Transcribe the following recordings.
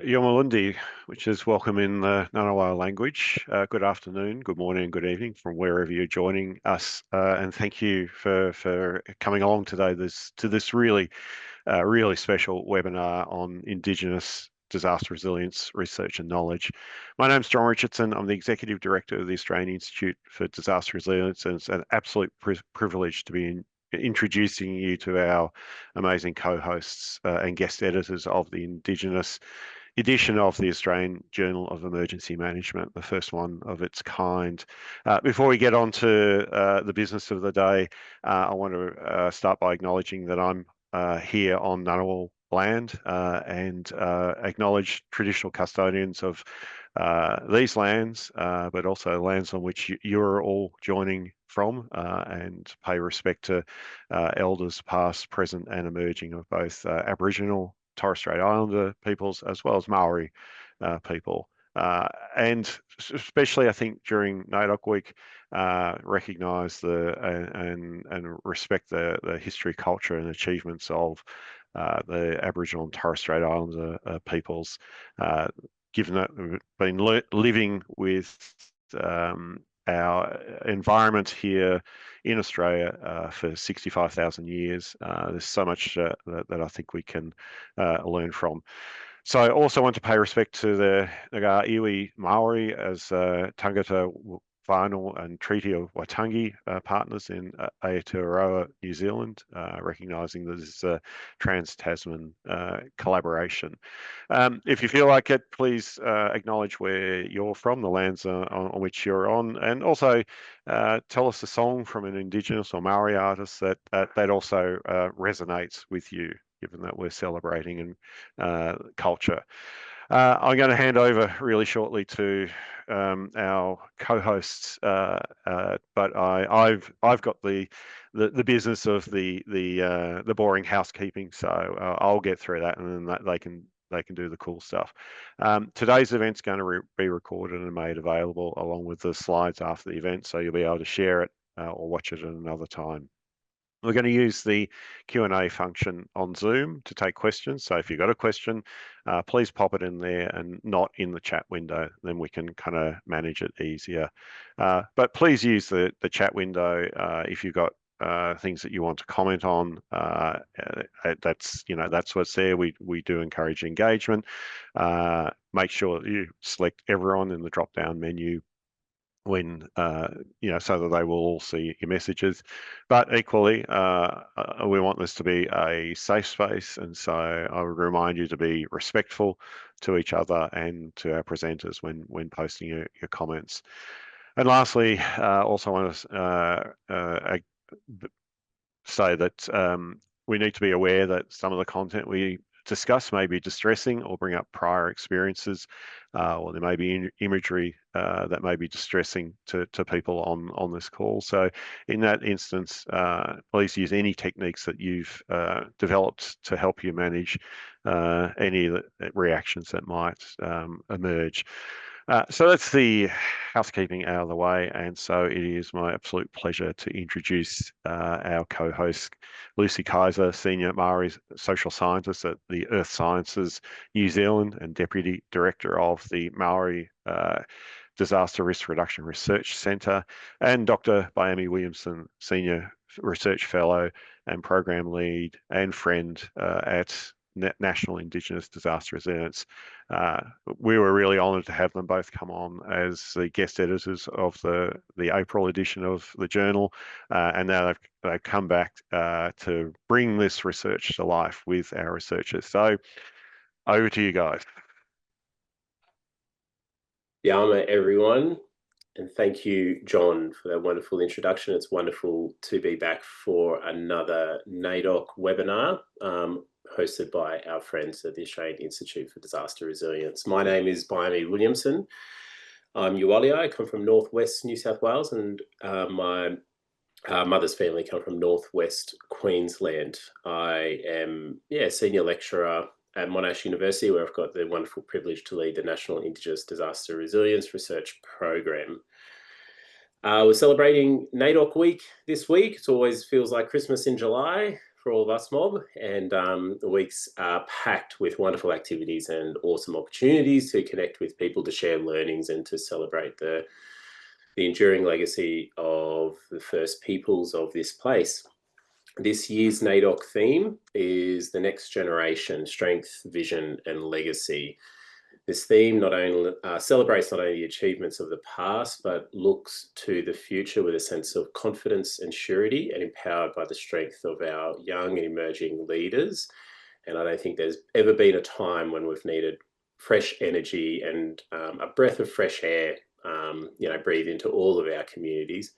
Yomalundi, which is welcome in the Ngunnawal language. Good afternoon, good morning, good evening from wherever you're joining us, and thank you for coming along today. This really special webinar on Indigenous disaster resilience research and knowledge. My name's John Richardson. I'm the Executive Director of the Australian Institute for Disaster Resilience, and it's an absolute privilege to be introducing you to our amazing co-hosts and guest editors of the Indigenous edition of the Australian Journal of Emergency Management, the first one of its kind. Before we get on to the business of the day, I want to start by acknowledging that I'm here on Ngunnawal land and acknowledge traditional custodians of these lands, but also lands on which you're all joining from, and pay respect to elders past, present and emerging of both Aboriginal, Torres Strait Islander peoples as well as Māori people. And especially, I think, during NAIDOC Week, recognise and respect the history, culture, and achievements of the Aboriginal and Torres Strait Islander peoples, given that we've been living with our environment here in Australia for 65,000 years. There's so much that I think we can learn from. So I also want to pay respect to the iwi Māori as tangata whānau and Treaty of Waitangi partners in Aotearoa, New Zealand, recognising that this is a trans-Tasman collaboration. If you feel like it, please acknowledge where you're from, the lands on which you're on, and also tell us a song from an Indigenous or Maori artist that also resonates with you, given that we're celebrating culture. I'm going to hand over really shortly to our co-hosts, but I've got the business of the boring housekeeping, so I'll get through that, and then they can do the cool stuff. Today's event's going to be recorded and made available along with the slides after the event, so you'll be able to share it or watch it at another time. We're going to use the Q&A function on Zoom to take questions. So if you've got a question, please pop it in there and not in the chat window. Then we can kind of manage it easier. But please use the chat window if you've got things that you want to comment on. That's what's there. We do encourage engagement. Make sure that you select everyone in the drop-down menu when so that they will all see your messages. But equally, we want this to be a safe space, and so I would remind you to be respectful to each other and to our presenters when posting your comments. And lastly, also want to say that we need to be aware that some of the content we discuss may be distressing or bring up prior experiences, or there may be imagery that may be distressing to people on this call. So in that instance, please use any techniques that you've developed to help you manage any of the reactions that might emerge. So that's the housekeeping out of the way, and so it is my absolute pleasure to introduce our co-host, Lucy Kaiser, Senior Māori Social Scientist at the Earth Sciences New Zealand and Deputy Director of the Māori Disaster Risk Reduction Research Centre, and Dr. Bhiamie Williamson, Senior Research Fellow and Program Lead and friend at National Indigenous Disaster Resilience. We were really honoured to have them both come on as the guest editors of the April edition of the journal, and now they've come back to bring this research to life with our researchers. So over to you guys. Bhiamie, everyone, and thank you, John, for that wonderful introduction. It's wonderful to be back for another NAIDOC webinar hosted by our friends at the Australian Institute for Disaster Resilience. My name is Bhiamie Williamson. I'm Uwallia. I come from northwest New South Wales, and my mother's family come from northwest Queensland. I am senior lecturer at Monash University, where I've got the wonderful privilege to lead the National Indigenous Disaster Resilience Research Program. We're celebrating NAIDOC Week this week. It always feels like Christmas in July for all of us, Mob, and the weeks are packed with wonderful activities and awesome opportunities to connect with people, to share learnings and to celebrate the enduring legacy of the First Peoples of this place. This year's NAIDOC theme is the next generation, strength, vision and legacy. This theme not only celebrates not only the achievements of the past, but looks to the future with a sense of confidence and surety, and empowered by the strength of our young and emerging leaders. And I don't think there's ever been a time when we've needed fresh energy and a breath of fresh air, breathe into all of our communities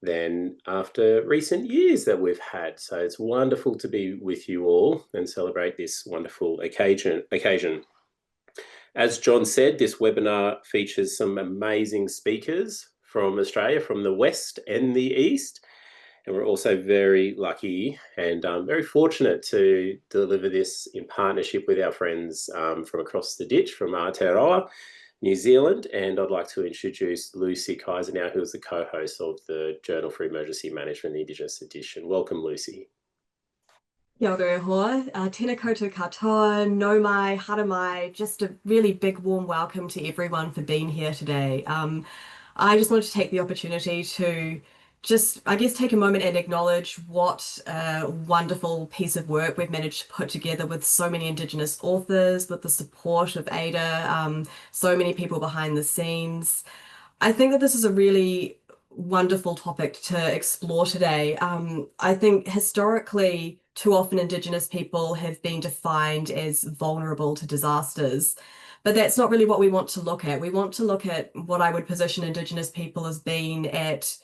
than after recent years that we've had. So it's wonderful to be with you all and celebrate this wonderful occasion. As John said, this webinar features some amazing speakers from Australia, from the West and the East. And we're also very lucky and very fortunate to deliver this in partnership with our friends from across the ditch, from Aotearoa, New Zealand. And I'd like to introduce Lucy Kaiser now, who is the co-host of the Journal for Emergency Management, the Indigenous edition. Welcome, Lucy. Kia ora hoa, tēnā koutou katoa, no mai, hara mai, just a really big warm welcome to everyone for being here today. I just wanted to take the opportunity to just, I guess, take a moment and acknowledge what a wonderful piece of work we've managed to put together with so many Indigenous authors, with the support of AIDR, so many people behind the scenes. I think that this is a really wonderful topic to explore today. I think historically, too often Indigenous people have been defined as vulnerable to disasters, but that's not really what we want to look at. We want to look at what I would position Indigenous people as being at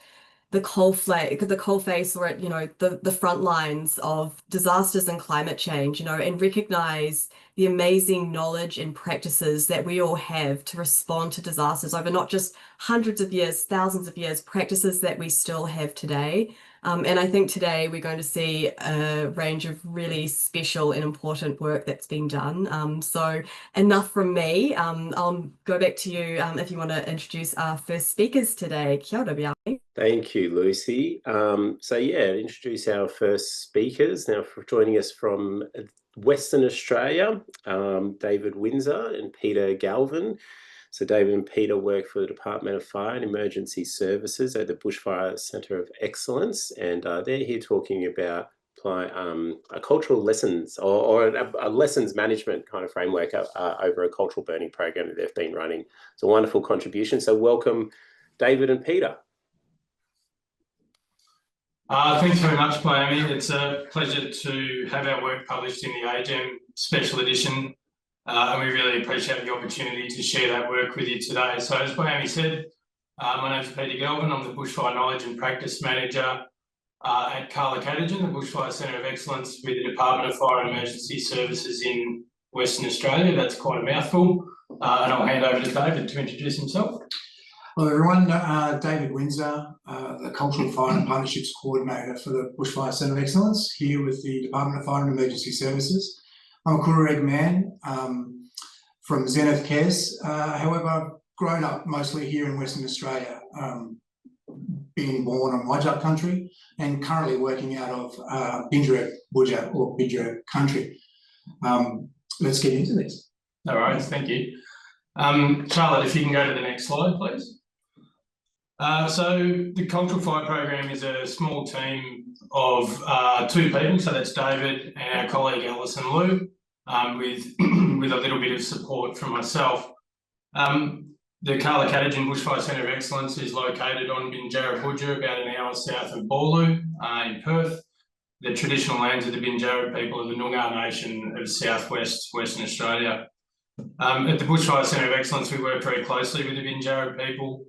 the coalface, or at, the front lines of disasters and climate change, and recognize the amazing knowledge and practices that we all have to respond to disasters over not just hundreds of years, thousands of years, practices that we still have today. And I think today we're going to see a range of really special and important work that's been done. So enough from me. I'll go back to you if you want to introduce our first speakers today. Kia ora, Bhiamie. Thank you, Lucy. Introduce our first speakers now. For joining us from Western Australia, David Windsor and Peter Galvin. So David and Peter work for the Department of Fire and Emergency Services at the Bushfire Centre of Excellence, and they're here talking about a cultural lessons or a lessons management kind of framework over a cultural burning program that they've been running. It's a wonderful contribution. So welcome, David and Peter. Thanks very much, Bhiamie. It's a pleasure to have our work published in the AJEM special edition. And we really appreciate the opportunity to share that work with you today. So as Bhiamie said, my name is Peter Galvin. I'm the Bushfire Knowledge and Practice Manager at Colonisation, the Bushfire Centre of Excellence with the Department of Fire and Emergency Services in Western Australia. That's quite a mouthful. And I'll hand over to David to introduce himself. Hello everyone, David Windsor, the Cultural Fire and Partnerships Coordinator for the Bushfire Centre of Excellence, here with the Department of Fire and Emergency Services. I'm a Kurareg man from Zenith Cares. However, I've grown up mostly here in Western Australia, being born on Wajak country and currently working out of Bindra Budja or Bindra country. Let's get into this. All right, thank you. Charlotte, if you can go to the next slide, please. So the Cultural Fire Program is a small team of two people, so that's David and our colleague Alison Liu, with a little bit of support from myself. The Colonisation Bushfire Centre of Excellence is located on Bindjarra Budja, about an hour south of Boorloo in Perth. The traditional lands of the Bindjarra people are the Noongar Nation of southwest Western Australia. At the Bushfire Centre of Excellence, we work very closely with the Bindjarra people.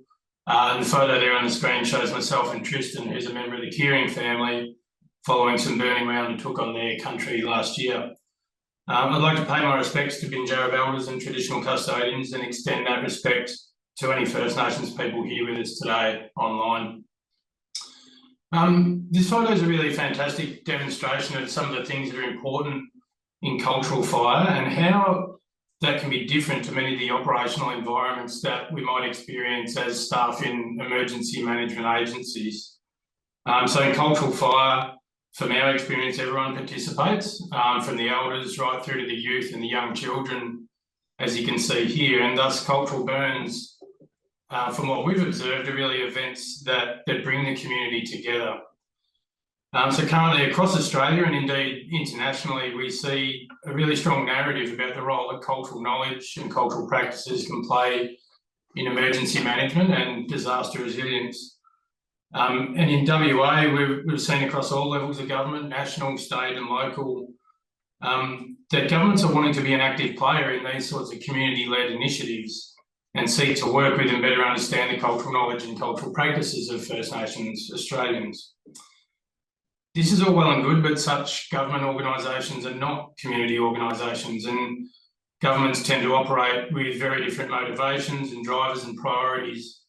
And the photo there on the screen shows myself and Tristan, who's a member of the Keering family, following some burning we undertook on their country last year. I'd like to pay my respects to Bindjarra elders and traditional custodians and extend that respect to any First Nations people here with us today online. This photo is a really fantastic demonstration of some of the things that are important in cultural fire and how that can be different to many of the operational environments that we might experience as staff in emergency management agencies. So in cultural fire, from our experience, everyone participates, from the elders right through to the youth and the young children, as you can see here. And thus cultural burns, from what we've observed, are really events that bring the community together. So currently across Australia and indeed internationally, we see a really strong narrative about the role that cultural knowledge and cultural practices can play in emergency management and disaster resilience. And in WA, we've seen across all levels of government, national, state and local, that governments are wanting to be an active player in these sorts of community-led initiatives and seek to work with and better understand the cultural knowledge and cultural practices of First Nations Australians. This is all well and good, but such government organisations are not community organisations, and governments tend to operate with very different motivations and drivers and priorities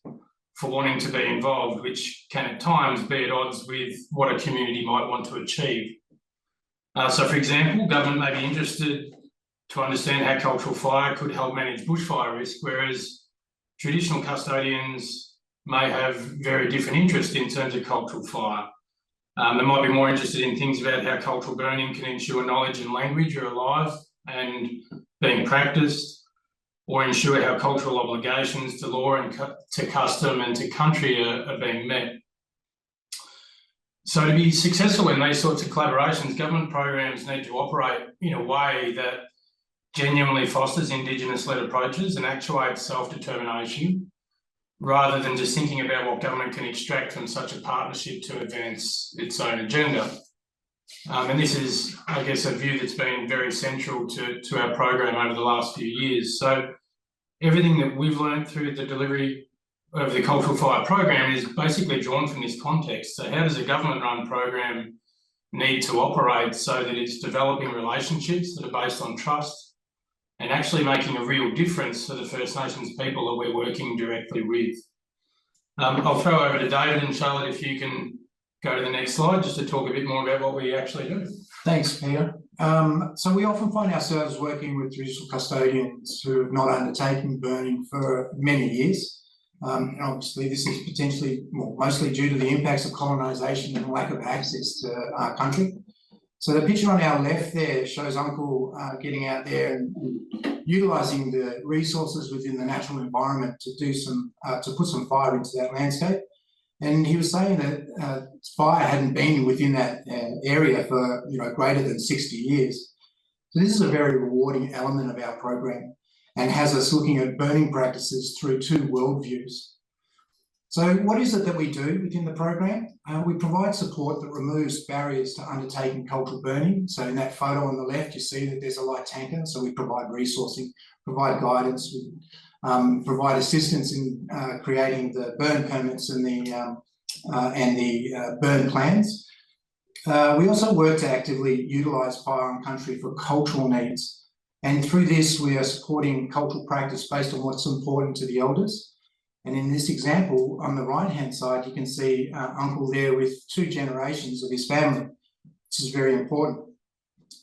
for wanting to be involved, which can at times be at odds with what a community might want to achieve. So, for example, government may be interested to understand how cultural fire could help manage bushfire risk, whereas traditional custodians may have very different interests in terms of cultural fire. They might be more interested in things about how cultural burning can ensure knowledge and language are alive and being practiced, or ensure how cultural obligations to law and to custom and to country are being met. So to be successful in these sorts of collaborations, government programs need to operate in a way that genuinely fosters Indigenous-led approaches and actuates self-determination, rather than just thinking about what government can extract from such a partnership to advance its own agenda. And this is, I guess, a view that's been very central to our program over the last few years. So everything that we've learned through the delivery of the Cultural Fire program is basically drawn from this context. So how does a government-run program need to operate so that it's developing relationships that are based on trust and actually making a real difference for the First Nations people that we're working directly with? I'll throw over to David and Charlotte if you can go to the next slide just to talk a bit more about what we actually do. Thanks, Peter. So we often find ourselves working with traditional custodians who have not undertaken burning for many years. And obviously this is potentially, well, mostly due to the impacts of colonisation and lack of access to our country. So the picture on our left there shows Uncle getting out there and utilising the resources within the natural environment to do some, to put some fire into that landscape. And he was saying that fire hadn't been within that area for greater than 60 years. So this is a very rewarding element of our program and has us looking at burning practices through two worldviews. So what is it that we do within the program? We provide support that removes barriers to undertaking cultural burning. So in that photo on the left, you see that there's a light tanker. So we provide resourcing, provide guidance, we provide assistance in creating the burn permits and the burn plans. We also work to actively utilise fire on country for cultural needs. And through this, we are supporting cultural practice based on what's important to the elders. And in this example, on the right-hand side, you can see Uncle there with 2 generations of his family, which is very important.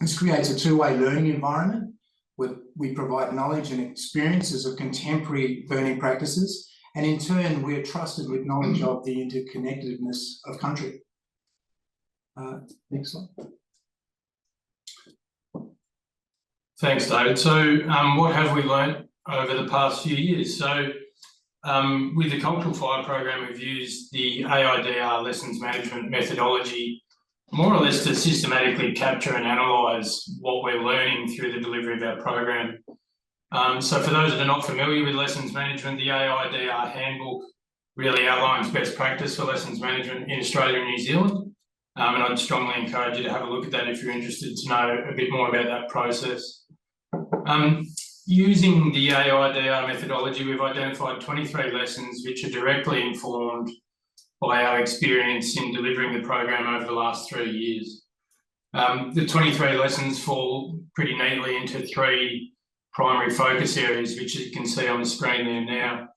This creates a two-way learning environment where we provide knowledge and experiences of contemporary burning practices, and in turn, we are trusted with knowledge of the interconnectedness of country. Next slide. Thanks, David. So what have we learned over the past few years? So with the Cultural Fire program, we've used the AIDR lessons management methodology more or less to systematically capture and analyse what we're learning through the delivery of our program. So for those that are not familiar with lessons management, the AIDR handbook really outlines best practice for lessons management in Australia and New Zealand. And I'd strongly encourage you to have a look at that if you're interested to know a bit more about that process. Using the AIDR methodology, we've identified 23 lessons which are directly informed by our experience in delivering the program over the last 3 years. The 23 lessons fall pretty neatly into 3 primary focus areas, which you can see on the screen there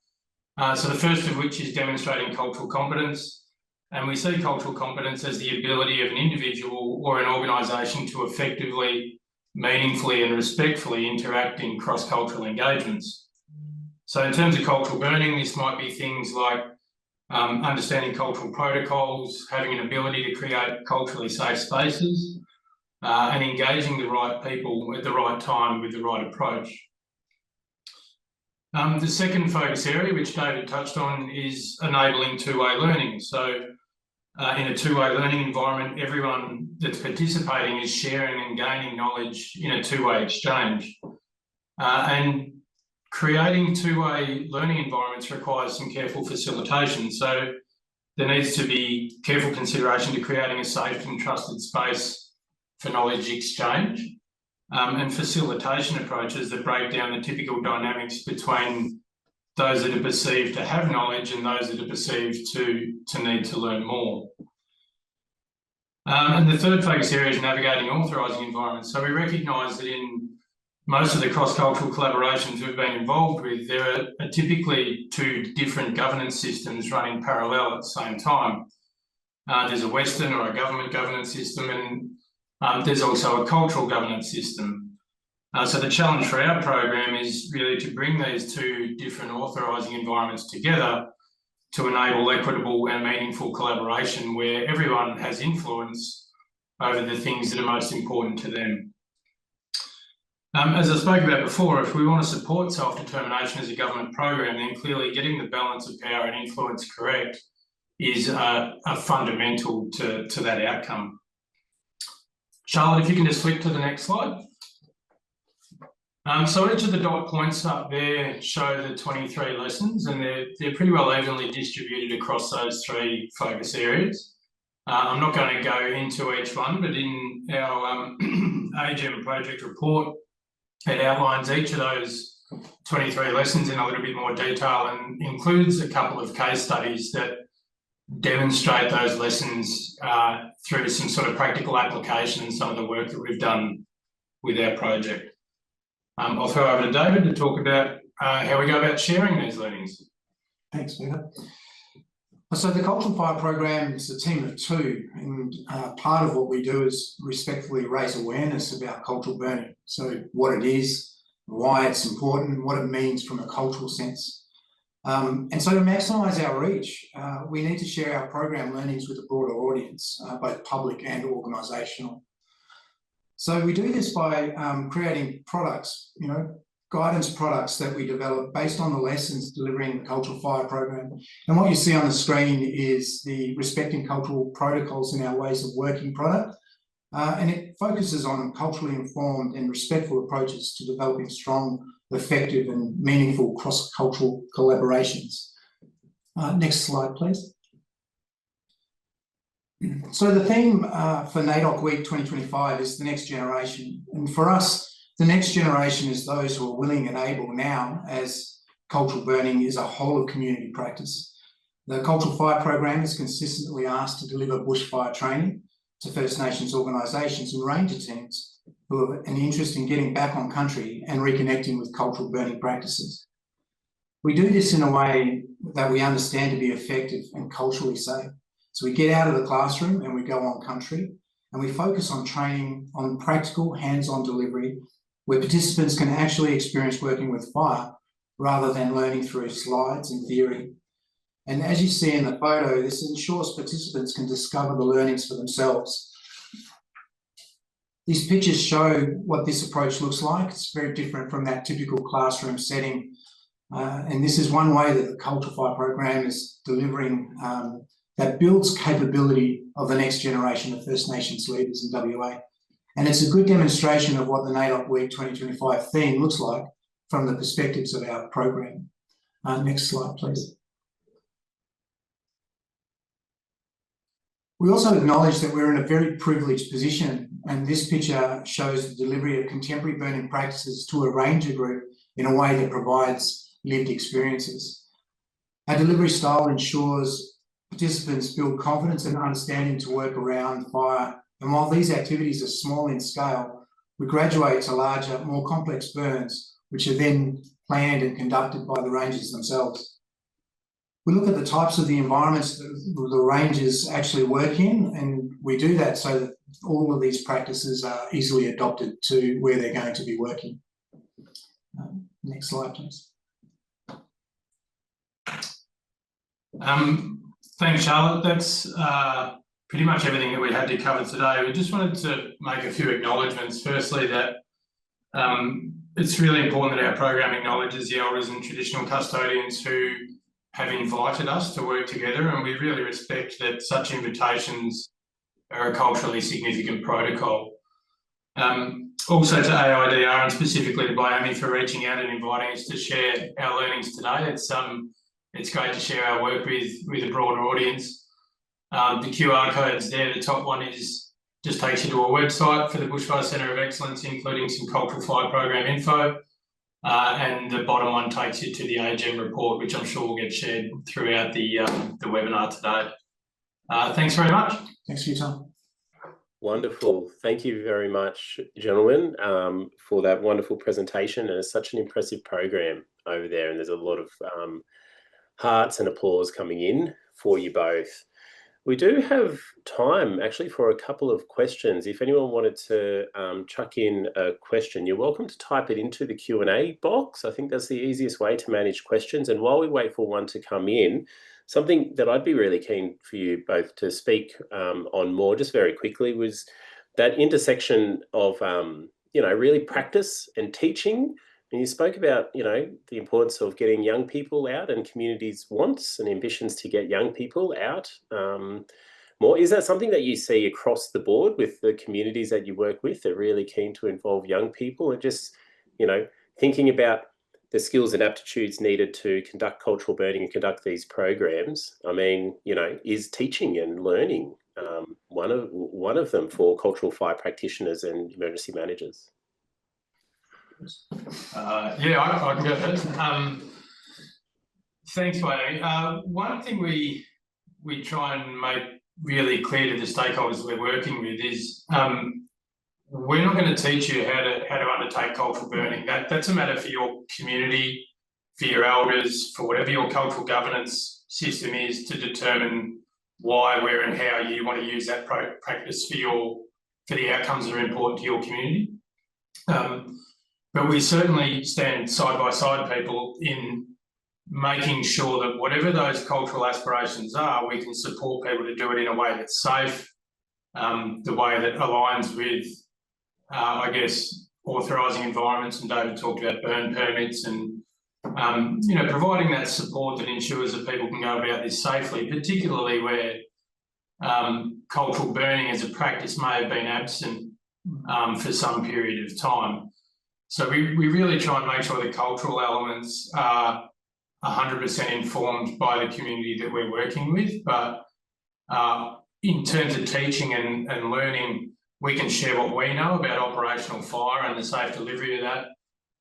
now. So the first of which is demonstrating cultural competence. And we see cultural competence as the ability of an individual or an organisation to effectively, meaningfully and respectfully interact in cross-cultural engagements. So in terms of cultural burning, this might be things like understanding cultural protocols, having an ability to create culturally safe spaces, and engaging the right people at the right time with the right approach. The second focus area, which David touched on, is enabling two-way learning. So in a two-way learning environment, everyone that's participating is sharing and gaining knowledge in a two-way exchange. And creating two-way learning environments requires some careful facilitation. So there needs to be careful consideration to creating a safe and trusted space for knowledge exchange, and facilitation approaches that break down the typical dynamics between those that are perceived to have knowledge and those that are perceived to need to learn more. And the third focus area is navigating authorising environments. So we recognise that in most of the cross-cultural collaborations we've been involved with, there are typically two different governance systems running parallel at the same time. There's a Western or a government governance system, and there's also a cultural governance system. So the challenge for our program is really to bring these two different authorising environments together to enable equitable and meaningful collaboration where everyone has influence over the things that are most important to them. As I spoke about before, if we want to support self-determination as a government program, then clearly getting the balance of power and influence correct is a fundamental to that outcome. Charlotte, if you can just flick to the next slide. So each of the dot points up there show the 23 lessons, and they're pretty well evenly distributed across those three focus areas. I'm not going to go into each one, but in our AJEM project report, it outlines each of those 23 lessons in a little bit more detail and includes a couple of case studies that demonstrate those lessons through some sort of practical application and some of the work that we've done with our project. I'll throw over to David to talk about how we go about sharing these learnings. Thanks, Peter. So the Cultural Fire program is a team of two, and part of what we do is respectfully raise awareness about cultural burning. So what it is, why it's important, what it means from a cultural sense. And so to maximise our reach, we need to share our program learnings with a broader audience, both public and organisational. So we do this by creating products, guidance products that we develop based on the lessons delivering the Cultural Fire program. And what you see on the screen is the Respecting Cultural Protocols in Our Ways of Working product. And it focuses on culturally informed and respectful approaches to developing strong, effective and meaningful cross-cultural collaborations. Next slide, please. So the theme for NAIDOC Week 2025 is the next generation. And for us, the next generation is those who are willing and able now, as cultural burning is a whole of community practice. The Cultural Fire program is consistently asked to deliver bushfire training to First Nations organisations and ranger teams who have an interest in getting back on country and reconnecting with cultural burning practices. We do this in a way that we understand to be effective and culturally safe. So we get out of the classroom and we go on country, and we focus on training on practical hands-on delivery where participants can actually experience working with fire rather than learning through slides and theory. And as you see in the photo, this ensures participants can discover the learnings for themselves. These pictures show what this approach looks like. It's very different from that typical classroom setting. And this is one way that the Cultural Fire program is delivering that builds capability of the next generation of First Nations leaders in WA. And it's a good demonstration of what the NAIDOC Week 2025 theme looks like from the perspectives of our program. Next slide, please. We also acknowledge that we're in a very privileged position, and this picture shows the delivery of contemporary burning practices to a ranger group in a way that provides lived experiences. Our delivery style ensures participants build confidence and understanding to work around fire. And while these activities are small in scale, we graduate to larger, more complex burns, which are then planned and conducted by the rangers themselves. We look at the types of the environments that the rangers actually work in, and we do that so that all of these practices are easily adopted to where they're going to be working. Next slide, please. Thanks, Charlotte. That's pretty much everything that we had to cover today. We just wanted to make a few acknowledgements. Firstly, that it's really important that our program acknowledges the elders and traditional custodians who have invited us to work together, and we really respect that such invitations are a culturally significant protocol. Also to AIDR and specifically to Bhiamie for reaching out and inviting us to share our learnings today. It's great to share our work with a broader audience. The QR codes there, the top one just takes you to a website for the Bushfire Centre of Excellence, including some cultural fire program info. And the bottom one takes you to the AJEM report, which I'm sure will get shared throughout the webinar today. Thanks very much. Thanks for your time. Wonderful. Thank you very much, gentlemen, for that wonderful presentation. And it's such an impressive program over there. And there's a lot of hearts and applause coming in for you both. We do have time actually for a couple of questions. If anyone wanted to chuck in a question, you're welcome to type it into the Q&A box. I think that's the easiest way to manage questions. And while we wait for one to come in, something that I'd be really keen for you both to speak on more, just very quickly, was that intersection of, really practice and teaching. And you spoke about, the importance of getting young people out and communities' wants and ambitions to get young people out more. Is that something that you see across the board with the communities that you work with? They're really keen to involve young people and just, thinking about the skills and aptitudes needed to conduct cultural burning and conduct these programs. I mean, is teaching and learning one of them for cultural fire practitioners and emergency managers? I can go first. Thanks, Bhiamie. One thing we try and make really clear to the stakeholders we're working with is we're not going to teach you how to undertake cultural burning. That's a matter for your community, for your elders, for whatever your cultural governance system is, to determine why, where, and how you want to use that practice for the outcomes that are important to your community. But we certainly stand side by side people in making sure that whatever those cultural aspirations are, we can support people to do it in a way that's safe, the way that aligns with, authorising environments, and David talked about burn permits and, providing that support that ensures that people can go about this safely, particularly where cultural burning as a practice may have been absent for some period of time. So we really try and make sure the cultural elements are 100% informed by the community that we're working with. But in terms of teaching and learning, we can share what we know about operational fire and the safe delivery of that.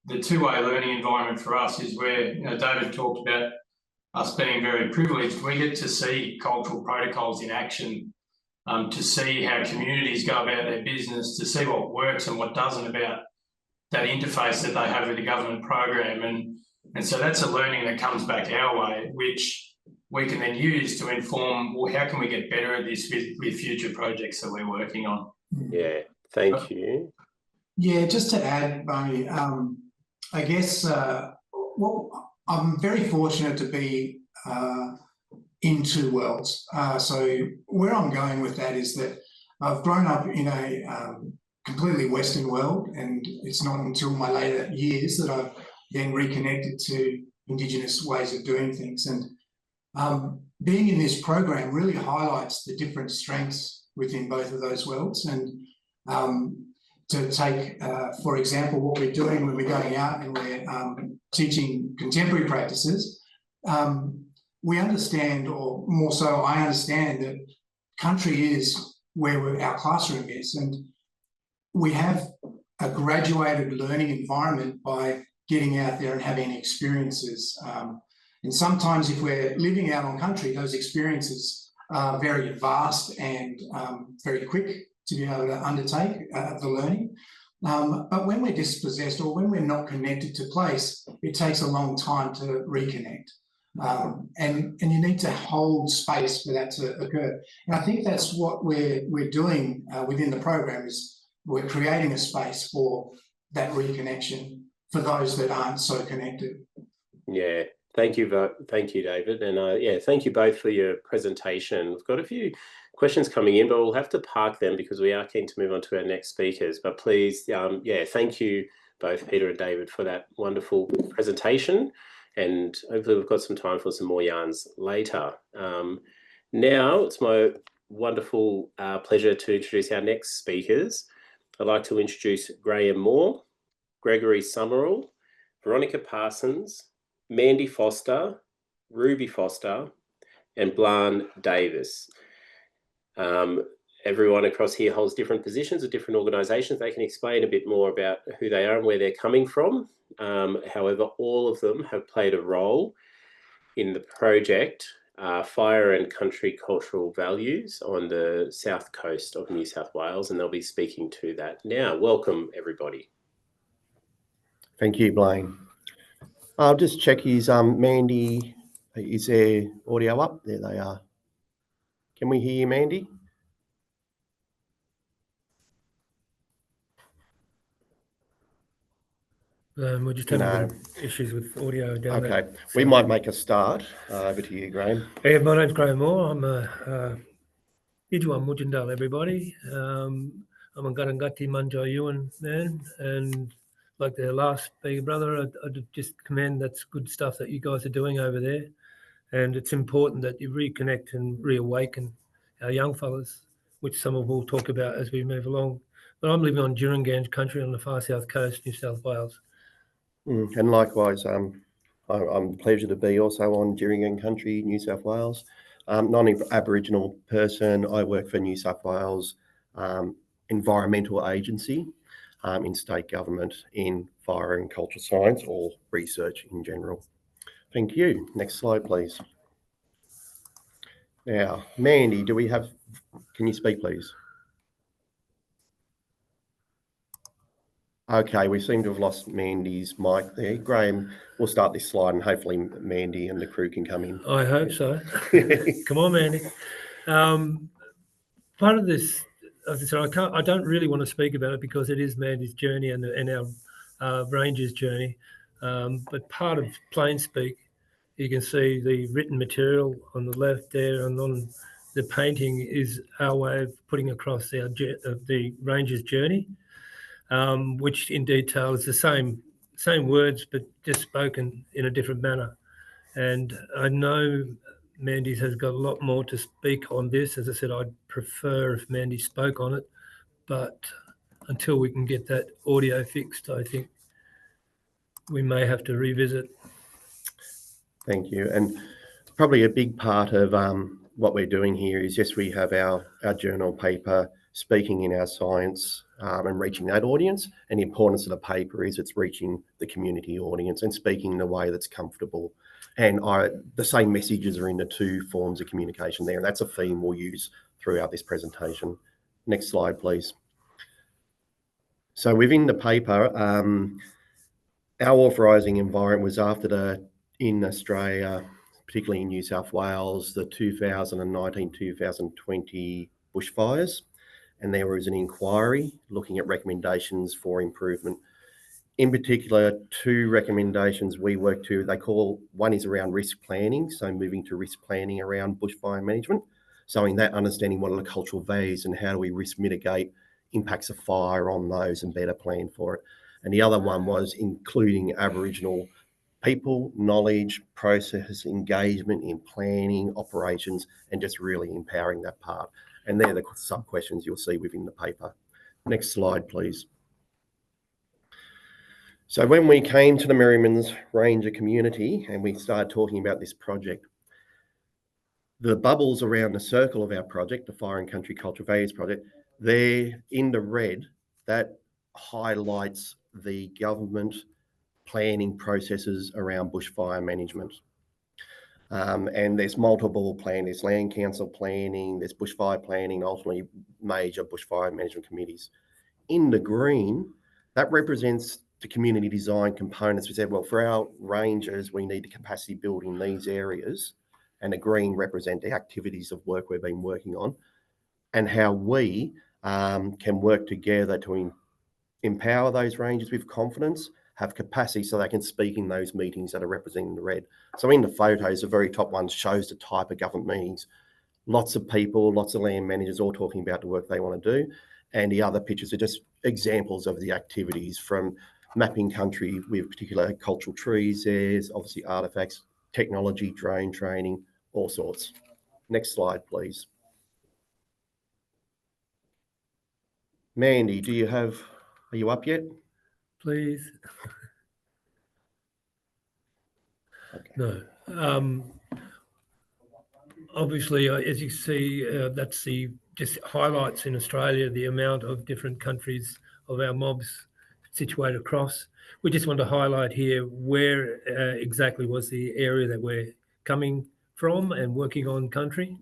The two-way learning environment for us is where, David talked about us being very privileged. We get to see cultural protocols in action, to see how communities go about their business, to see what works and what doesn't about that interface that they have with the government program. And so that's a learning that comes back our way, which we can then use to inform, well, how can we get better at this with future projects that we're working on? Yeah, thank you. Yeah, just to add, Bhiamie, I guess I'm very fortunate to be in two worlds. So where I'm going with that is that I've grown up in a completely Western world, and it's not until my later years that I've then reconnected to Indigenous ways of doing things. And being in this program really highlights the different strengths within both of those worlds. And to take, for example, what we're doing when we're going out and we're teaching contemporary practices, we understand, or more so I understand, that country is where our classroom is. And we have a graduated learning environment by getting out there and having experiences. And sometimes if we're living out on country, those experiences are very vast and very quick to be able to undertake the learning. But when we're dispossessed or when we're not connected to place, it takes a long time to reconnect. And you need to hold space for that to occur. And I think that's what we're doing within the program, is we're creating a space for that reconnection for those that aren't so connected. Yeah, Thank you, David, and yeah, thank you both for your presentation. We've got a few questions coming in, but we'll have to park them because we are keen to move on to our next speakers. But please, yeah, thank you both, Peter and David, for that wonderful presentation, and hopefully we've got some time for some more yarns later. Now it's my wonderful pleasure to introduce our next speakers. I'd like to introduce Graham Moore, Gregory Summerall, Veronica Parsons, Mandy Foster, Ruby Foster, and Blan Davis. Everyone across here holds different positions at different organisations. They can explain a bit more about who they are and where they're coming from. However, all of them have played a role in the project Fire and Country Cultural Values on the south coast of New South Wales, and they'll be speaking to that now. Welcome, everybody. Thank you, Blaine. I'll just check his Mandy, is their audio up? There they are. Can we hear you, Mandy? We're just having issues with audio down there. Okay, we might make a start. Over to you, Graham. Yeah, my name's Graham Moore. I'm a Idjuwan Mujindal, everybody. I'm a Garangati Manjayuan man, and like the last big brother, I'd just commend that's good stuff that you guys are doing over there. And it's important that you reconnect and reawaken our young fellas, which some of we'll talk about as we move along. But I'm living on Jurunganj country on the far south coast, New South Wales. And likewise, I'm pleasure to be also on Jurunganj country, New South Wales. Non-Aboriginal person, I work for New South Wales Environmental Agency in state government in fire and culture science or research in general. Thank you. Next slide, please. Now, Mandy, can you speak, please? Okay, we seem to have lost Mandy's mic there. Graham, we'll start this slide and hopefully Mandy and the crew can come in. I hope so. Come on, Mandy. Part of this, as I said, I don't really want to speak about it because it is Mandy's journey and our Rangers' journey. But part of plain speak, you can see the written material on the left there, and on the painting is our way of putting across the Rangers' journey. Which in detail is the same words, but just spoken in a different manner. And I know Mandy's has got a lot more to speak on this. As I said, I'd prefer if Mandy spoke on it, but until we can get that audio fixed, I think we may have to revisit. Thank you. And probably a big part of what we're doing here is, yes, we have our journal paper speaking in our science and reaching that audience. And the importance of the paper is it's reaching the community audience and speaking in a way that's comfortable. And the same messages are in the two forms of communication there. And that's a theme we'll use throughout this presentation. Next slide, please. So within the paper, our authorising environment was after in Australia, particularly in New South Wales, the 2019-2020 bushfires. And there was an inquiry looking at recommendations for improvement. In particular, two recommendations we work to, one is around risk planning, so moving to risk planning around bushfire management. So in that, understanding what are the cultural values and how do we risk mitigate impacts of fire on those and better plan for it. And the other one was including Aboriginal people, knowledge, process, engagement in planning, operations, and just really empowering that part. And they're the sub-questions you'll see within the paper. Next slide, please. So when we came to the Merriman's Ranger community and we started talking about this project, the bubbles around the circle of our project, the Fire and Country Cultural Values Project, there in the red, that highlights the government planning processes around bushfire management. And there's multiple plans, there's land council planning, there's bushfire planning, ultimately major bushfire management committees. In the green, that represents the community design components. We said, well, for our rangers, we need the capacity build in these areas, and the green represent the activities of work we've been working on and how we can work together to empower those rangers with confidence, have capacity so they can speak in those meetings that are represented in the red. So in the photos, the very top one shows the type of government meetings. Lots of people, lots of land managers all talking about the work they want to do. And the other pictures are just examples of the activities, from mapping country with particular cultural trees. There's obviously artifacts, technology, drone training, all sorts. Next slide, please. Mandy, are you up yet? Please. Okay. No. Obviously, as you see, that's just highlights in Australia the amount of different countries of our mobs situated across. We just want to highlight here where exactly was the area that we're coming from and working on country.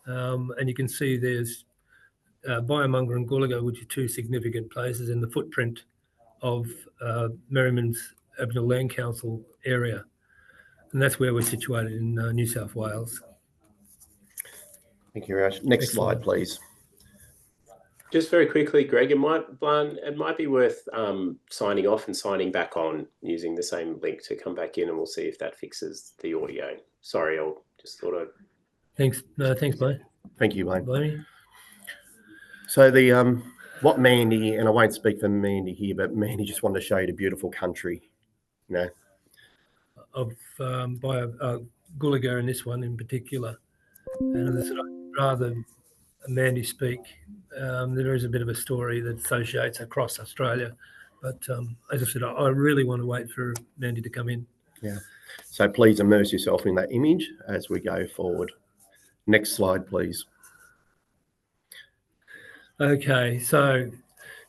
And you can see there's Bhiamie and Gulaga, which are two significant places in the footprint of Merriman's Aboriginal Land Council area. And that's where we're situated in New South Wales. Thank you very much. Next slide, please. Just very quickly, Greg, it might be worth signing off and signing back on using the same link to come back in, and we'll see if that fixes the audio. Sorry, I just thought I'd... Thanks. Thanks, Blaine. Thank you, Blaine. Bhiamie. So what Mandy, and I won't speak for Mandy here, but Mandy just wanted to show you the beautiful country, you know. Of by Gulaga in this one in particular. And as I said, rather Mandy speak, there is a bit of a story that associates across Australia. But as I said, I really want to wait for Mandy to come in. Yeah. So please immerse yourself in that image as we go forward. Next slide, please. Okay, so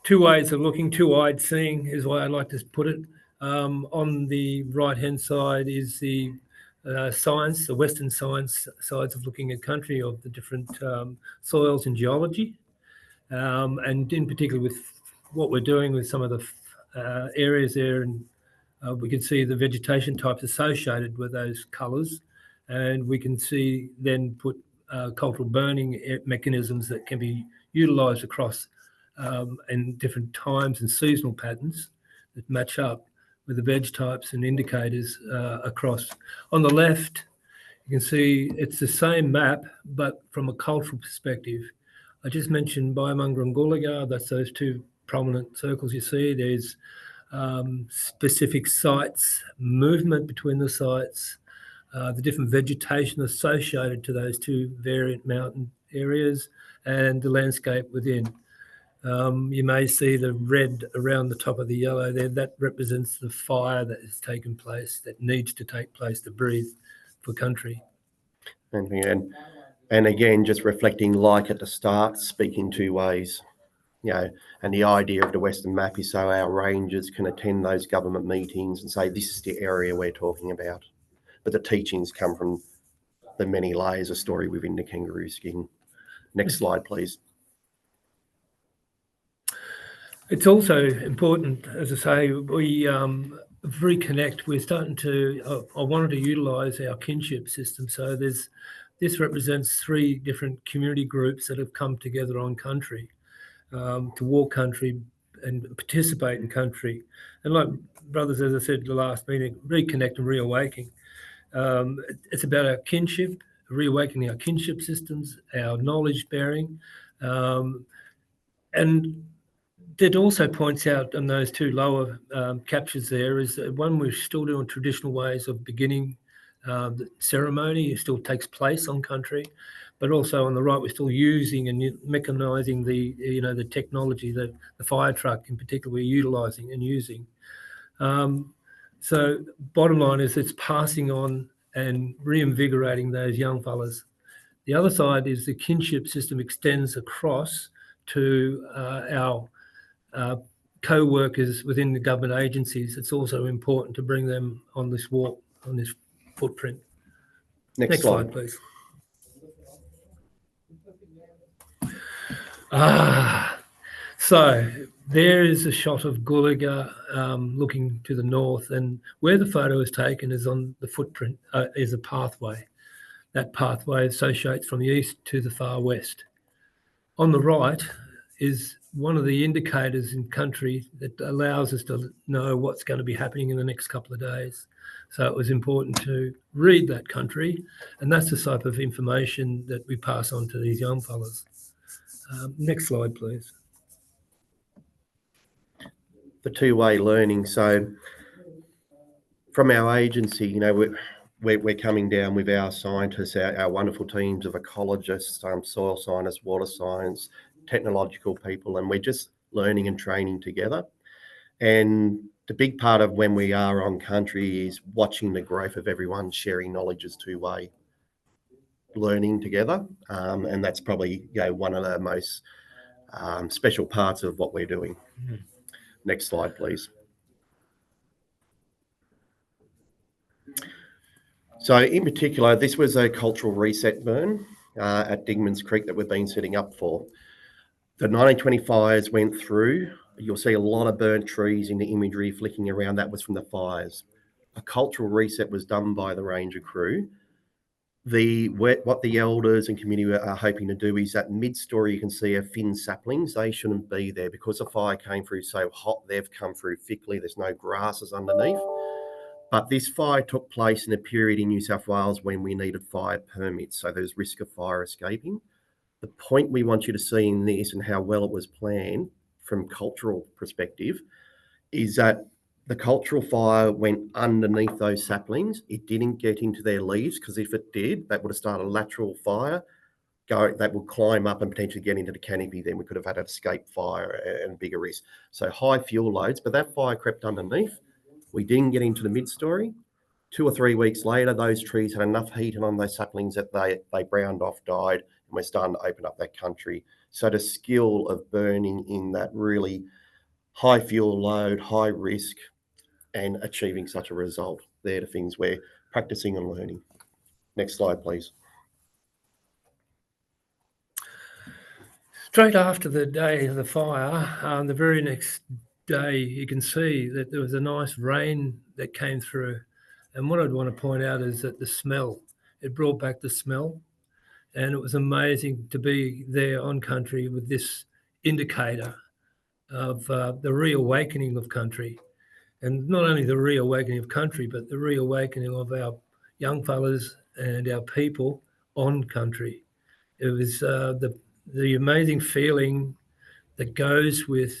two ways of looking, two-eyed seeing is the way I like to put it. On the right-hand side is the science, the Western science sides of looking at country, of the different soils and geology, and in particular with what we're doing with some of the areas there, and we can see the vegetation types associated with those colours, and we can see then put cultural burning mechanisms that can be utilised across in different times and seasonal patterns that match up with the veg types and indicators across. On the left, you can see it's the same map, but from a cultural perspective. I just mentioned Bhiamie and Gulaga, that's those two prominent circles you see. There's specific sites, movement between the sites, the different vegetation associated to those two variant mountain areas, and the landscape within. You may see the red around the top of the yellow there. That represents the fire that has taken place, that needs to take place to breathe for country. And again, just reflecting, like at the start, speaking two ways, you know, and the idea of the Western map is so our rangers can attend those government meetings and say, this is the area we're talking about. But the teachings come from the many layers of story within the kangaroo skin. Next slide, please. It's also important, as I say, we reconnect. We're starting to, I wanted to utilise our kinship system. So this represents three different community groups that have come together on country to walk country and participate in country. And like brothers, as I said at the last meeting, reconnect and reawakening. It's about our kinship, reawakening our kinship systems, our knowledge bearing. And that also points out on those two lower captures there is that one, we're still doing traditional ways of beginning the ceremony. It still takes place on country, but also on the right, we're still using and mechanising the technology, the fire truck in particular, we're utilising and using. So bottom line is it's passing on and reinvigorating those young fellas. The other side is the kinship system extends across to our co-workers within the government agencies. It's also important to bring them on this walk, on this footprint. Next slide, please. So there is a shot of Gulaga looking to the north, and where the photo is taken is on the footprint, is a pathway. That pathway associates from the east to the far west. On the right is one of the indicators in country that allows us to know what's going to be happening in the next couple of days. So it was important to read that country, and that's the type of information that we pass on to these young fellas. Next slide, please. The two-way learning. So from our agency, you know, we're coming down with our scientists, our wonderful teams of ecologists, soil scientists, water science, technological people, and we're just learning and training together. And the big part of when we are on country is watching the growth of everyone sharing knowledge as two-way learning together. And that's probably, you know, one of the most special parts of what we're doing. Next slide, please. So in particular, this was a cultural reset burn at Digman's Creek that we've been setting up for. The 1920 fires went through. You'll see a lot of burnt trees in the imagery flicking around. That was from the fires. A cultural reset was done by the ranger crew. What the elders and community are hoping to do is that mid-story you can see are thin saplings. They shouldn't be there because the fire came through so hot. They've come through thickly. There's no grasses underneath. But this fire took place in a period in New South Wales when we needed fire permits, so there's risk of fire escaping. The point we want you to see in this and how well it was planned from cultural perspective is that the cultural fire went underneath those saplings. It didn't get into their leaves, because if it did, that would have started a lateral fire. That would climb up and potentially get into the canopy. Then we could have had an escape fire and bigger risk. So high fuel loads, but that fire crept underneath. We didn't get into the mid-story. 2 or 3 weeks later, those trees had enough heat on those saplings that they browned off, died, and we're starting to open up that country. So the skill of burning in that really high fuel load, high risk, and achieving such a result, they're the things we're practicing and learning. Next slide, please. Straight after the day of the fire, the very next day, you can see that there was a nice rain that came through. And what I'd want to point out is that the smell, it brought back the smell. And it was amazing to be there on country with this indicator of the reawakening of country. And not only the reawakening of country, but the reawakening of our young fellas and our people on country. It was the amazing feeling that goes with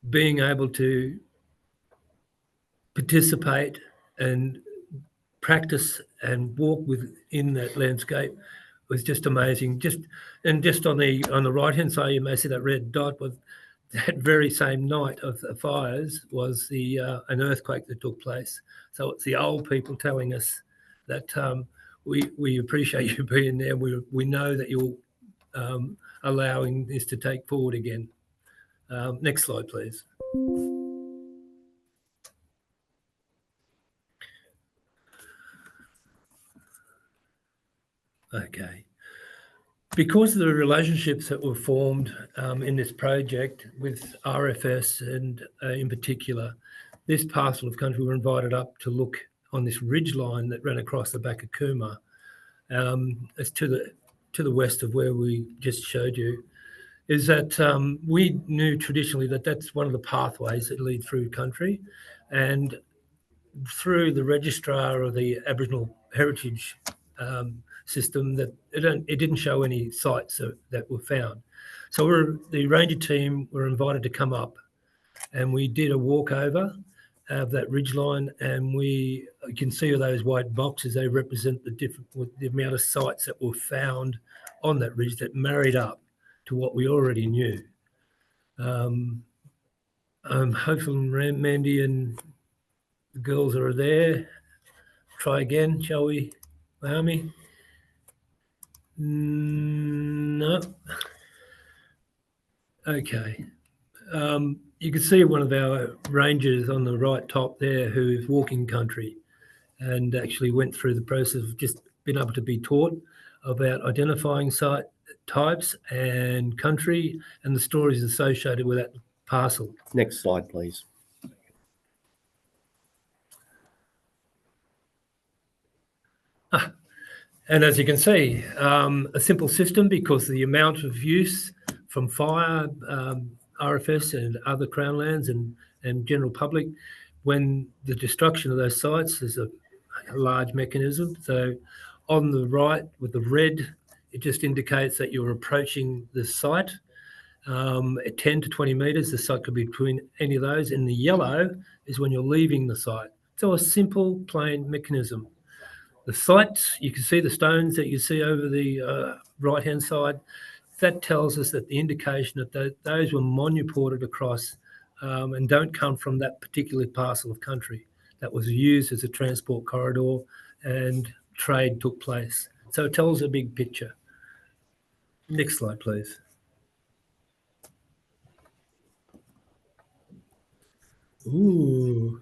being able to participate and practice and walk within that landscape was just amazing. Just on the right hand side, you may see that red dot. With that very same night of the fires was an earthquake that took place. So it's the old people telling us that we appreciate you being there. We know that you're allowing this to take forward again. Next slide, please. Okay. Because of the relationships that were formed in this project with RFS and in particular, this parcel of country were invited up to look on this ridge line that ran across the back of Cooma. It's to the west of where we just showed you, is that we knew traditionally that that's one of the pathways that lead through country, and through the registrar of the Aboriginal Heritage system, that it didn't show any sites that were found. So the ranger team were invited to come up, and we did a walkover of that ridgeline, and you can see all those white boxes. They represent the amount of sites that were found on that ridge that married up to what we already knew. Hopefully Mandy and the girls are there. Try again, shall we, Bhiamie? No. Okay. You can see one of our rangers on the right top there who is walking country and actually went through the process of just being able to be taught about identifying site types and country and the stories associated with that parcel. Next slide, please. And as you can see, a simple system, because the amount of use from fire, RFS and other Crown lands and general public. When the destruction of those sites is a large mechanism. So on the right with the red, it just indicates that you're approaching the site. At 10 to 20 metres, the site could be between any of those. And the yellow is when you're leaving the site. So a simple, plain mechanism. The sites, you can see the stones that you see over the right-hand side. That tells us that the indication that those were monuported across and don't come from that particular parcel of country that was used as a transport corridor and trade took place. So it tells a big picture. Next slide, please. Ooh.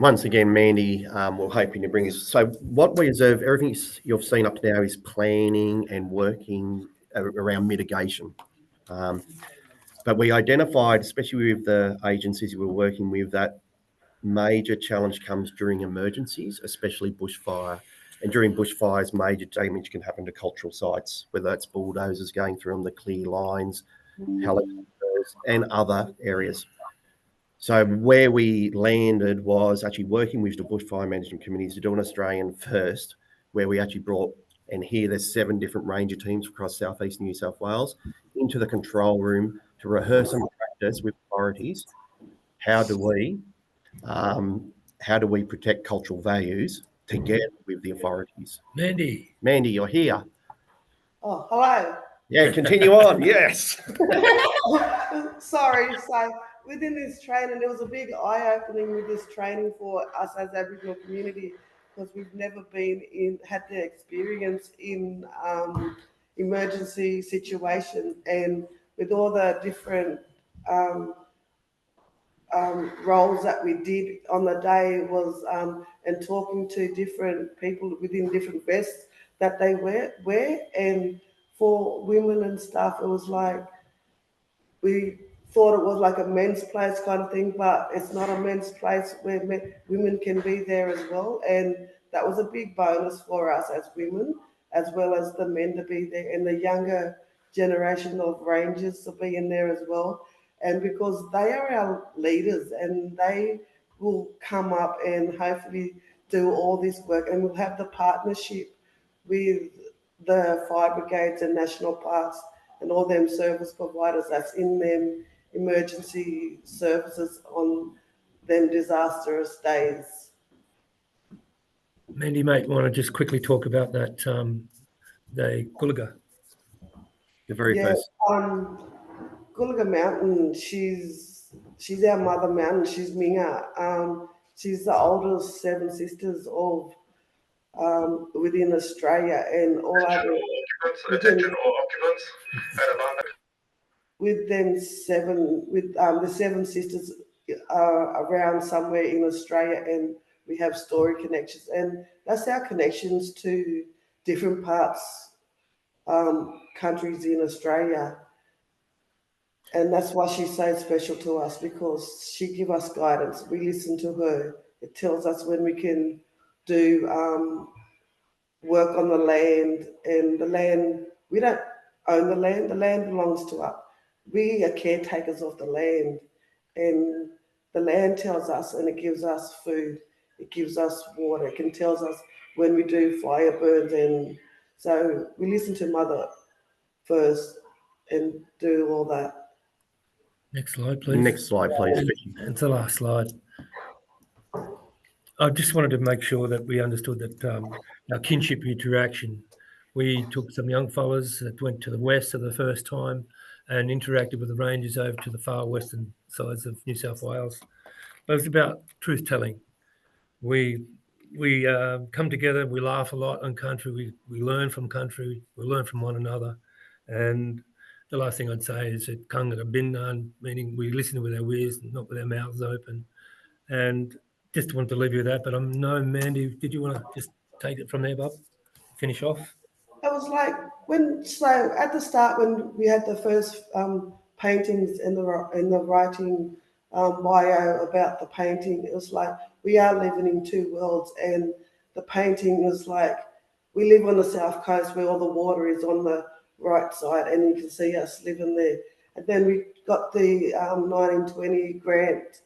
Once again, Mandy, we're hoping to bring us. So what we observe, everything you've seen up to now is planning and working around mitigation. But we identified, especially with the agencies we were working with, that major challenge comes during emergencies, especially bushfire. And during bushfires, major damage can happen to cultural sites, whether that's bulldozers going through them, the clear lines, helicopters, and other areas. So where we landed was actually working with the bushfire management committees to do an Australian first, where we actually brought, and here there's 7 different ranger teams across southeast New South Wales, into the control room to rehearse and practice with authorities. How do we protect cultural values together with the authorities? Mandy, you're here. Oh, hello. Yeah, continue on. Yes. Sorry. So within this training, there was a big eye-opening with this training for us as Aboriginal community, because we've never had the experience in emergency situation, and with all the different roles that we did on the day was and talking to different people within different vests that they wear, and for women and stuff, it was like we thought it was like a men's place kind of thing, but it's not a men's place where women can be there as well. And that was a big bonus for us as women, as well as the men to be there and the younger generation of rangers to be in there as well. And because they are our leaders and they will come up and hopefully do all this work, and we'll have the partnership with the fire brigades and national parks and all them service providers that's in them emergency services on them disastrous days. Mandy, mate, want to just quickly talk about that, the Gulaga? The very first. Gulaga Mountain, she's our mother mountain. She's Minga. She's the oldest 7 sisters of within Australia, and all other with them 7 with the 7 sisters around somewhere in Australia, and we have story connections, and that's our connections to different parts countries in Australia. And that's why she's so special to us, because she gives us guidance. We listen to her. It tells us when we can do work on the land, and the land, we don't own the land belongs to us. We are caretakers of the land, and the land tells us, and it gives us food, it gives us water, it can tells us when we do fire burns, and so we listen to Mother first and do all that. Next slide, please. Next slide, please. It's the last slide. I just wanted to make sure that we understood that our kinship interaction, we took some young fellas that went to the west for the first time and interacted with the rangers over to the far western sides of New South Wales. But it's about truth-telling. We come together, we laugh a lot on country, we learn from country, we learn from one another. And the last thing I'd say is that kangara binnan, meaning we listen with our ears, not with our mouths open. And just wanted to leave you with that, but Mandy, did you want to just take it from there, Bob? Finish off? It was like so at the start when we had the first paintings in the writing bio about the painting, it was like we are living in 2 worlds, and the painting is like we live on the south coast where all the water is on the right side, and you can see us living there. And then we got the 1920 grant,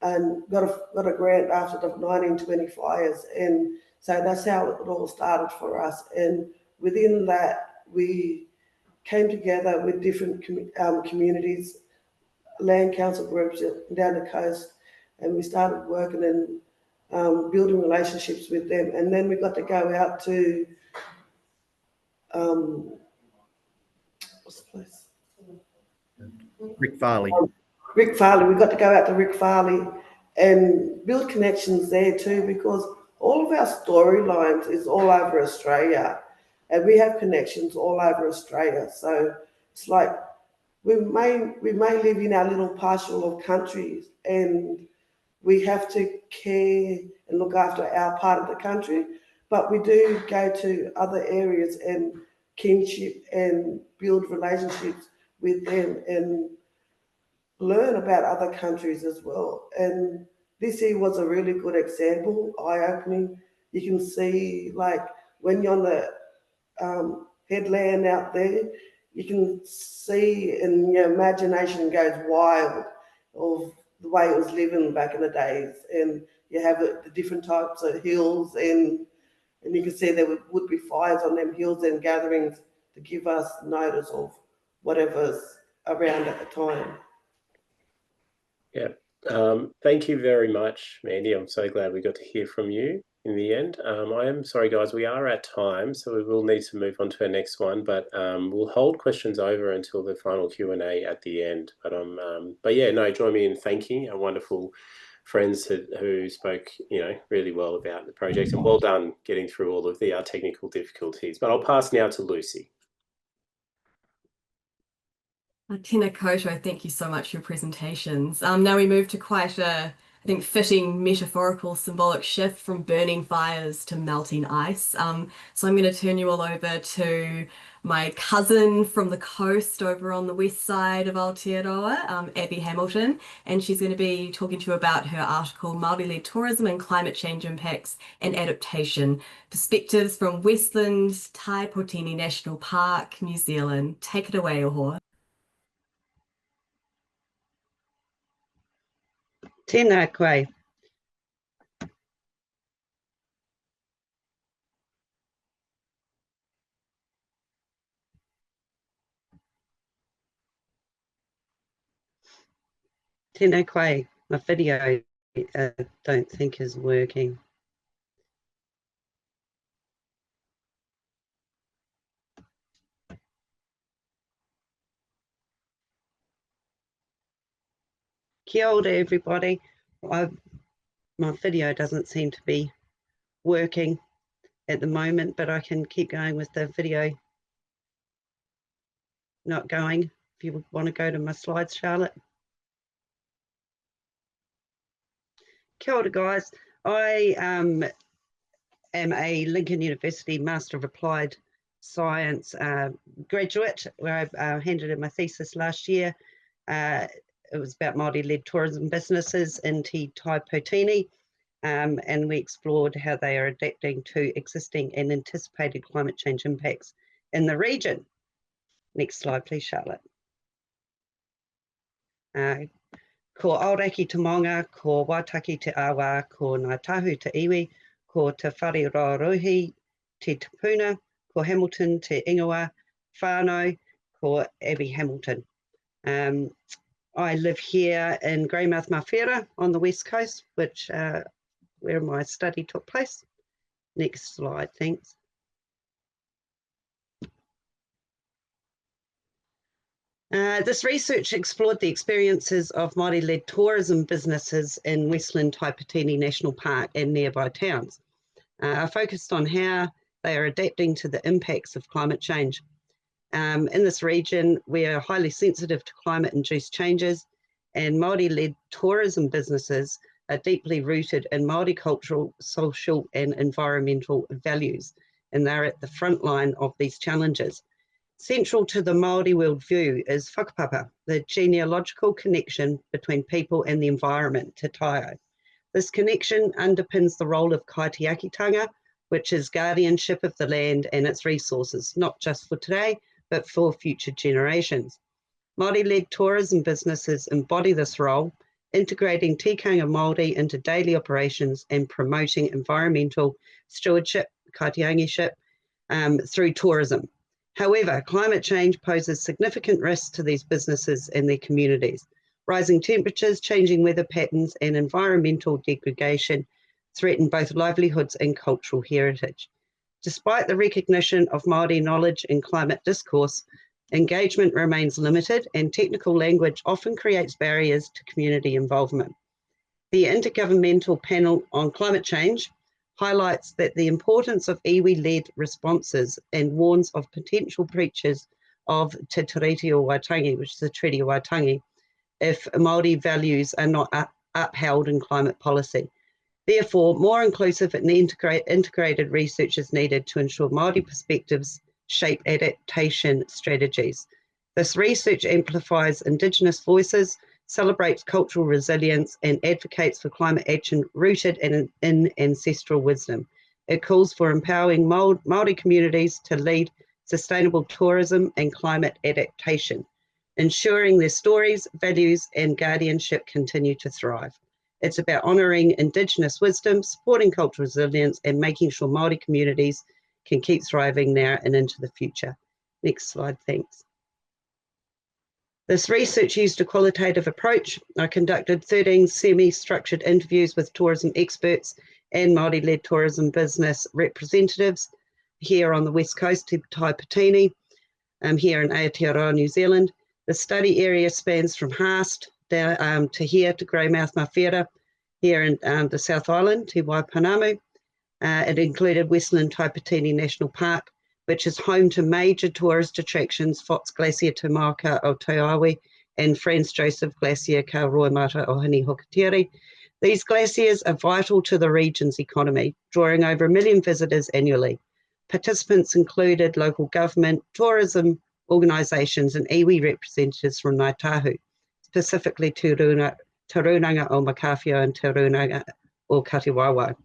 and got a grant after the 1920 fires, and so that's how it all started for us. And within that, we came together with different communities, land council groups down the coast, and we started working and building relationships with them. And then we got to go out to what's the place? Rick Farley. Rick Farley. We got to go out to Rick Farley and build connections there too, because all of our storylines is all over Australia, and we have connections all over Australia. So it's like we may live in our little parcel of countries, and we have to care and look after our part of the country, but we do go to other areas and kinship and build relationships with them and learn about other countries as well. And this here was a really good example, eye-opening. You can see, like, when you're on the headland out there, you can see, and your imagination goes wild of the way it was living back in the days. And you have the different types of hills, and you can see there would be fires on them hills and gatherings to give us notice of whatever's around at the time. Yeah. Thank you very much, Mandy. I'm so glad we got to hear from you in the end. I am sorry, guys, we are at time, so we will need to move on to our next one, but we'll hold questions over until the final Q&A at the end. But yeah, no, join me in thanking our wonderful friends who spoke, really well about the project, and well done getting through all of the technical difficulties. But I'll pass now to Lucy. Tēnā koutou, thank you so much for your presentations. Now we move to quite a, I think, fitting metaphorical symbolic shift from burning fires to melting ice. So I'm going to turn you all over to my cousin from the coast over on the west side of Aotearoa, Abby Hamilton, and she's going to be talking to you about her article, Māori-led Tourism and Climate Change Impacts and Adaptation, Perspectives from Westland Taipotini National Park, New Zealand. Take it away, Ohoa. Tēnā koe. Tēnā koe. My video I don't think is working. Kia ora, everybody. My video doesn't seem to be working at the moment, but I can keep going with the video not going. If you want to go to my slides, Charlotte. Kia ora, guys. I am a Lincoln University Master of Applied Science graduate, where I handed in my thesis last year. It was about Māori-led tourism businesses in Te Taipotini, and we explored how they are adapting to existing and anticipated climate change impacts in the region. Next slide, please, Charlotte. Ko Aoraki te Maunga, ko Wātaki te Awa, ko Ngā Tahu te Iwi, ko te Whare Rauruhi, te Tupuna, ko Hamilton te Ingoa, whānau, ko Abby Hamilton. I live here in Greymouth, Mawhera on the west coast, which where my study took place. Next slide, thanks. This research explored the experiences of Māori-led tourism businesses in Westland Taipotini National Park and nearby towns. I focused on how they are adapting to the impacts of climate change. In this region, we are highly sensitive to climate-induced changes, and Māori-led tourism businesses are deeply rooted in Māori cultural, social, and environmental values, and they're at the front line of these challenges. Central to the Māori worldview is whakapapa, the genealogical connection between people and the environment, te taio. This connection underpins the role of kaitiakitanga, which is guardianship of the land and its resources, not just for today, but for future generations. Māori-led tourism businesses embody this role, integrating tikanga Māori into daily operations and promoting environmental stewardship, kaitiangiship, through tourism. However, climate change poses significant risks to these businesses and their communities. Rising temperatures, changing weather patterns, and environmental degradation threaten both livelihoods and cultural heritage. Despite the recognition of Māori knowledge in climate discourse, engagement remains limited and technical language often creates barriers to community involvement. The Intergovernmental Panel on Climate Change highlights that the importance of iwi-led responses and warns of potential breaches of Te Tiriti o Waitangi, which is the Treaty of Waitangi, if Māori values are not upheld in climate policy. Therefore, more inclusive and integrated research is needed to ensure Māori perspectives shape adaptation strategies. This research amplifies Indigenous voices, celebrates cultural resilience, and advocates for climate action rooted in ancestral wisdom. It calls for empowering Māori communities to lead sustainable tourism and climate adaptation, ensuring their stories, values, and guardianship continue to thrive. It's about honouring Indigenous wisdom, supporting cultural resilience, and making sure Māori communities can keep thriving now and into the future. Next slide, thanks. This research used a qualitative approach. I conducted 13 semi-structured interviews with tourism experts and Māori-led tourism business representatives here on the West Coast to Taipatini, here in Aotearoa, New Zealand. The study area spans from Haast down to here to Greymouth Mawhera, here in the South Island to Waipanamu. It included Westland Taipatini National Park, which is home to major tourist attractions, Fox Glacier Te Mauka o Te and Franz Joseph Glacier ka Roimata o Hini Hokatiri. These glaciers are vital to the region's economy, drawing over 1 million visitors annually. Participants included local government, tourism organisations and iwi representatives from Ngāi Tahu, specifically Te Runanga o Makawhio and Te Runanga o Katiwawa,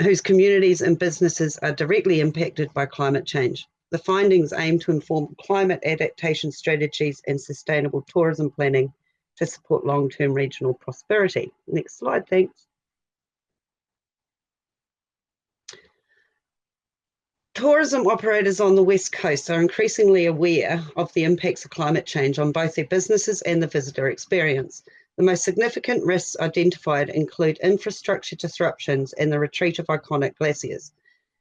whose communities and businesses are directly impacted by climate change. The findings aim to inform climate adaptation strategies and sustainable tourism planning to support long-term regional prosperity. Next slide, thanks. Tourism operators on the West Coast are increasingly aware of the impacts of climate change on both their businesses and the visitor experience. The most significant risks identified include infrastructure disruptions and the retreat of iconic glaciers.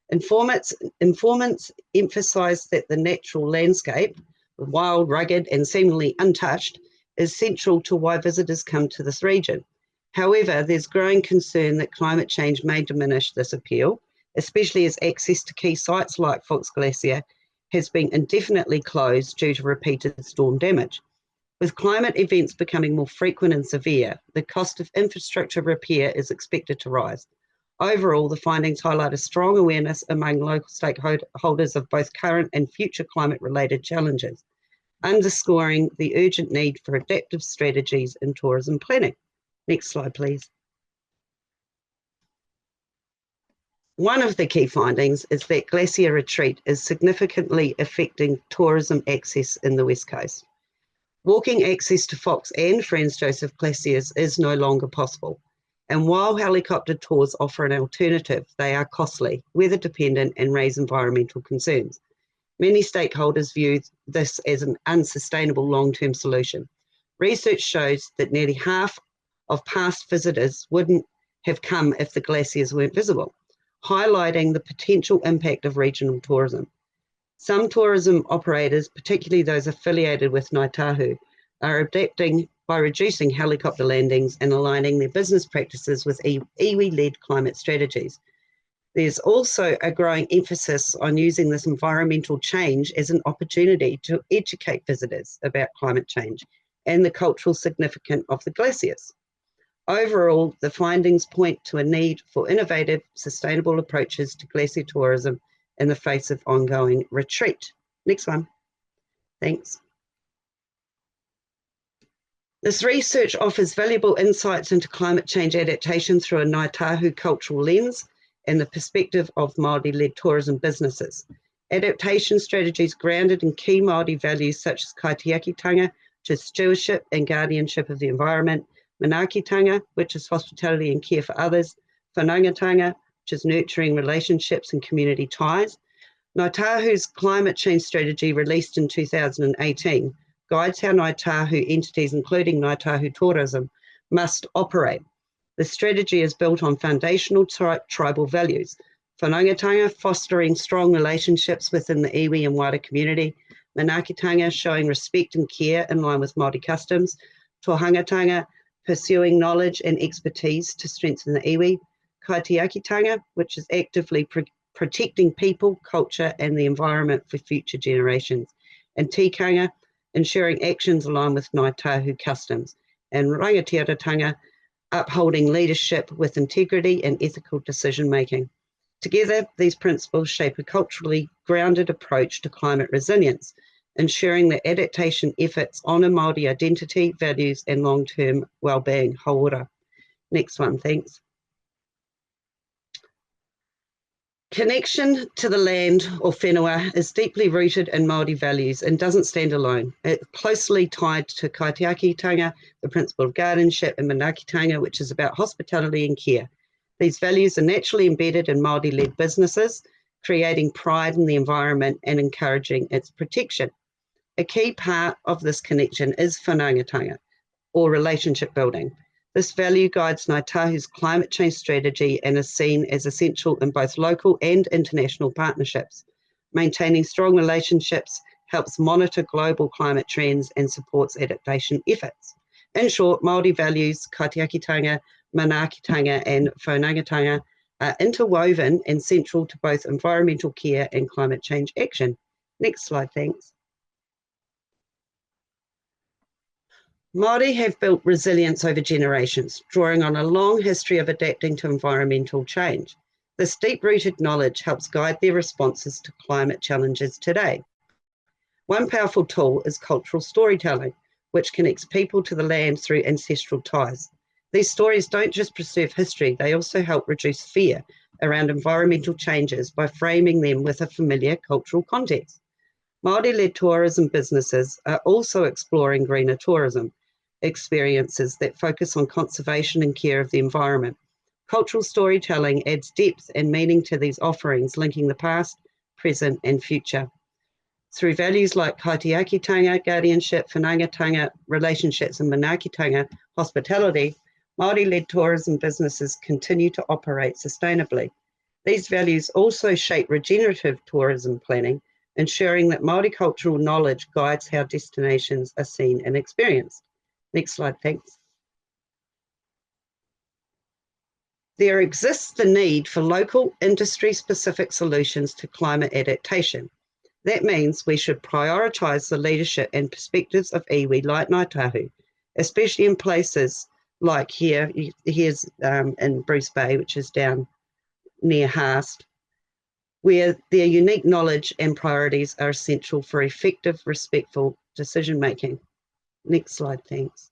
Informants emphasise that the natural landscape, wild, rugged and seemingly untouched, is central to why visitors come to this region. However, there's growing concern that climate change may diminish this appeal, especially as access to key sites like Fox Glacier has been indefinitely closed due to repeated storm damage. With climate events becoming more frequent and severe, the cost of infrastructure repair is expected to rise. Overall, the findings highlight a strong awareness among local stakeholders of both current and future climate-related challenges, underscoring the urgent need for adaptive strategies in tourism planning. Next slide, please. One of the key findings is that glacier retreat is significantly affecting tourism access in the West Coast. Walking access to Fox and Franz Joseph Glaciers is no longer possible. And while helicopter tours offer an alternative, they are costly, weather dependent, and raise environmental concerns. Many stakeholders view this as an unsustainable long-term solution. Research shows that nearly half of past visitors wouldn't have come if the glaciers weren't visible, highlighting the potential impact of regional tourism. Some tourism operators, particularly those affiliated with Ngāi Tahu, are adapting by reducing helicopter landings and aligning their business practices with iwi-led climate strategies. There's also a growing emphasis on using this environmental change as an opportunity to educate visitors about climate change and the cultural significance of the glaciers. Overall, the findings point to a need for innovative, sustainable approaches to glacier tourism in the face of ongoing retreat. Next one. Thanks. This research offers valuable insights into climate change adaptation through a Ngāi Tahu cultural lens and the perspective of Māori-led tourism businesses. Adaptation strategies grounded in key Māori values such as kaitiakitanga, which is stewardship and guardianship of the environment, manaakitanga, which is hospitality and care for others, whanaungatanga, which is nurturing relationships and community ties. Ngāi Tahu's climate change strategy, released in 2018, guides how Ngāi Tahu entities, including Ngāi Tahu tourism, must operate. The strategy is built on foundational tribal values: whanaungatanga, fostering strong relationships within the iwi and wider community; manaakitanga, showing respect and care in line with Māori customs; tohangatanga, pursuing knowledge and expertise to strengthen the iwi; kaitiakitanga, which is actively protecting people, culture and the environment for future generations; and tikanga, ensuring actions align with Ngāi Tahu customs; and rangatiratanga, upholding leadership with integrity and ethical decision making. Together, these principles shape a culturally grounded approach to climate resilience, ensuring that adaptation efforts honour Māori identity, values and long-term well-being. Hauora. Next one, thanks. Connection to the land, or whenua, is deeply rooted in Māori values and doesn't stand alone. It's closely tied to kaitiakitanga, the principle of guardianship, and manaakitanga, which is about hospitality and care. These values are naturally embedded in Māori-led businesses, creating pride in the environment and encouraging its protection. A key part of this connection is whanaungatanga, or relationship building. This value guides Ngāi Tahu's climate change strategy and is seen as essential in both local and international partnerships. Maintaining strong relationships helps monitor global climate trends and supports adaptation efforts. In short, Māori values, kaitiakitanga, manaakitanga and whanaungatanga are interwoven and central to both environmental care and climate change action. Next slide, thanks. Māori have built resilience over generations, drawing on a long history of adapting to environmental change. This deep-rooted knowledge helps guide their responses to climate challenges today. One powerful tool is cultural storytelling, which connects people to the land through ancestral ties. These stories don't just preserve history, they also help reduce fear around environmental changes by framing them with a familiar cultural context. Māori-led tourism businesses are also exploring greener tourism experiences that focus on conservation and care of the environment. Cultural storytelling adds depth and meaning to these offerings, linking the past, present and future. Through values like kaitiakitanga, guardianship, whanaungatanga, relationships and manaakitanga, hospitality, Māori-led tourism businesses continue to operate sustainably. These values also shape regenerative tourism planning, ensuring that Māori cultural knowledge guides how destinations are seen and experienced. Next slide, thanks. There exists the need for local industry-specific solutions to climate adaptation. That means we should prioritise the leadership and perspectives of iwi like Ngāi Tahu, especially in places like here's in Bruce Bay, which is down near Haast, where their unique knowledge and priorities are essential for effective, respectful decision-making. Next slide, thanks.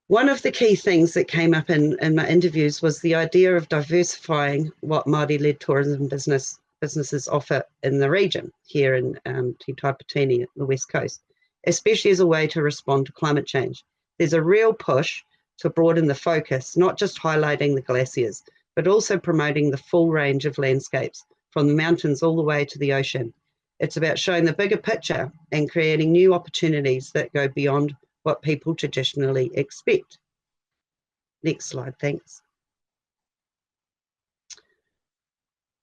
One of the key things that came up in my interviews was the idea of diversifying what Māori-led tourism businesses offer in the region, here in Te Taipatini, the West Coast, especially as a way to respond to climate change. There's a real push to broaden the focus, not just highlighting the glaciers, but also promoting the full range of landscapes, from the mountains all the way to the ocean. It's about showing the bigger picture and creating new opportunities that go beyond what people traditionally expect. Next slide, thanks.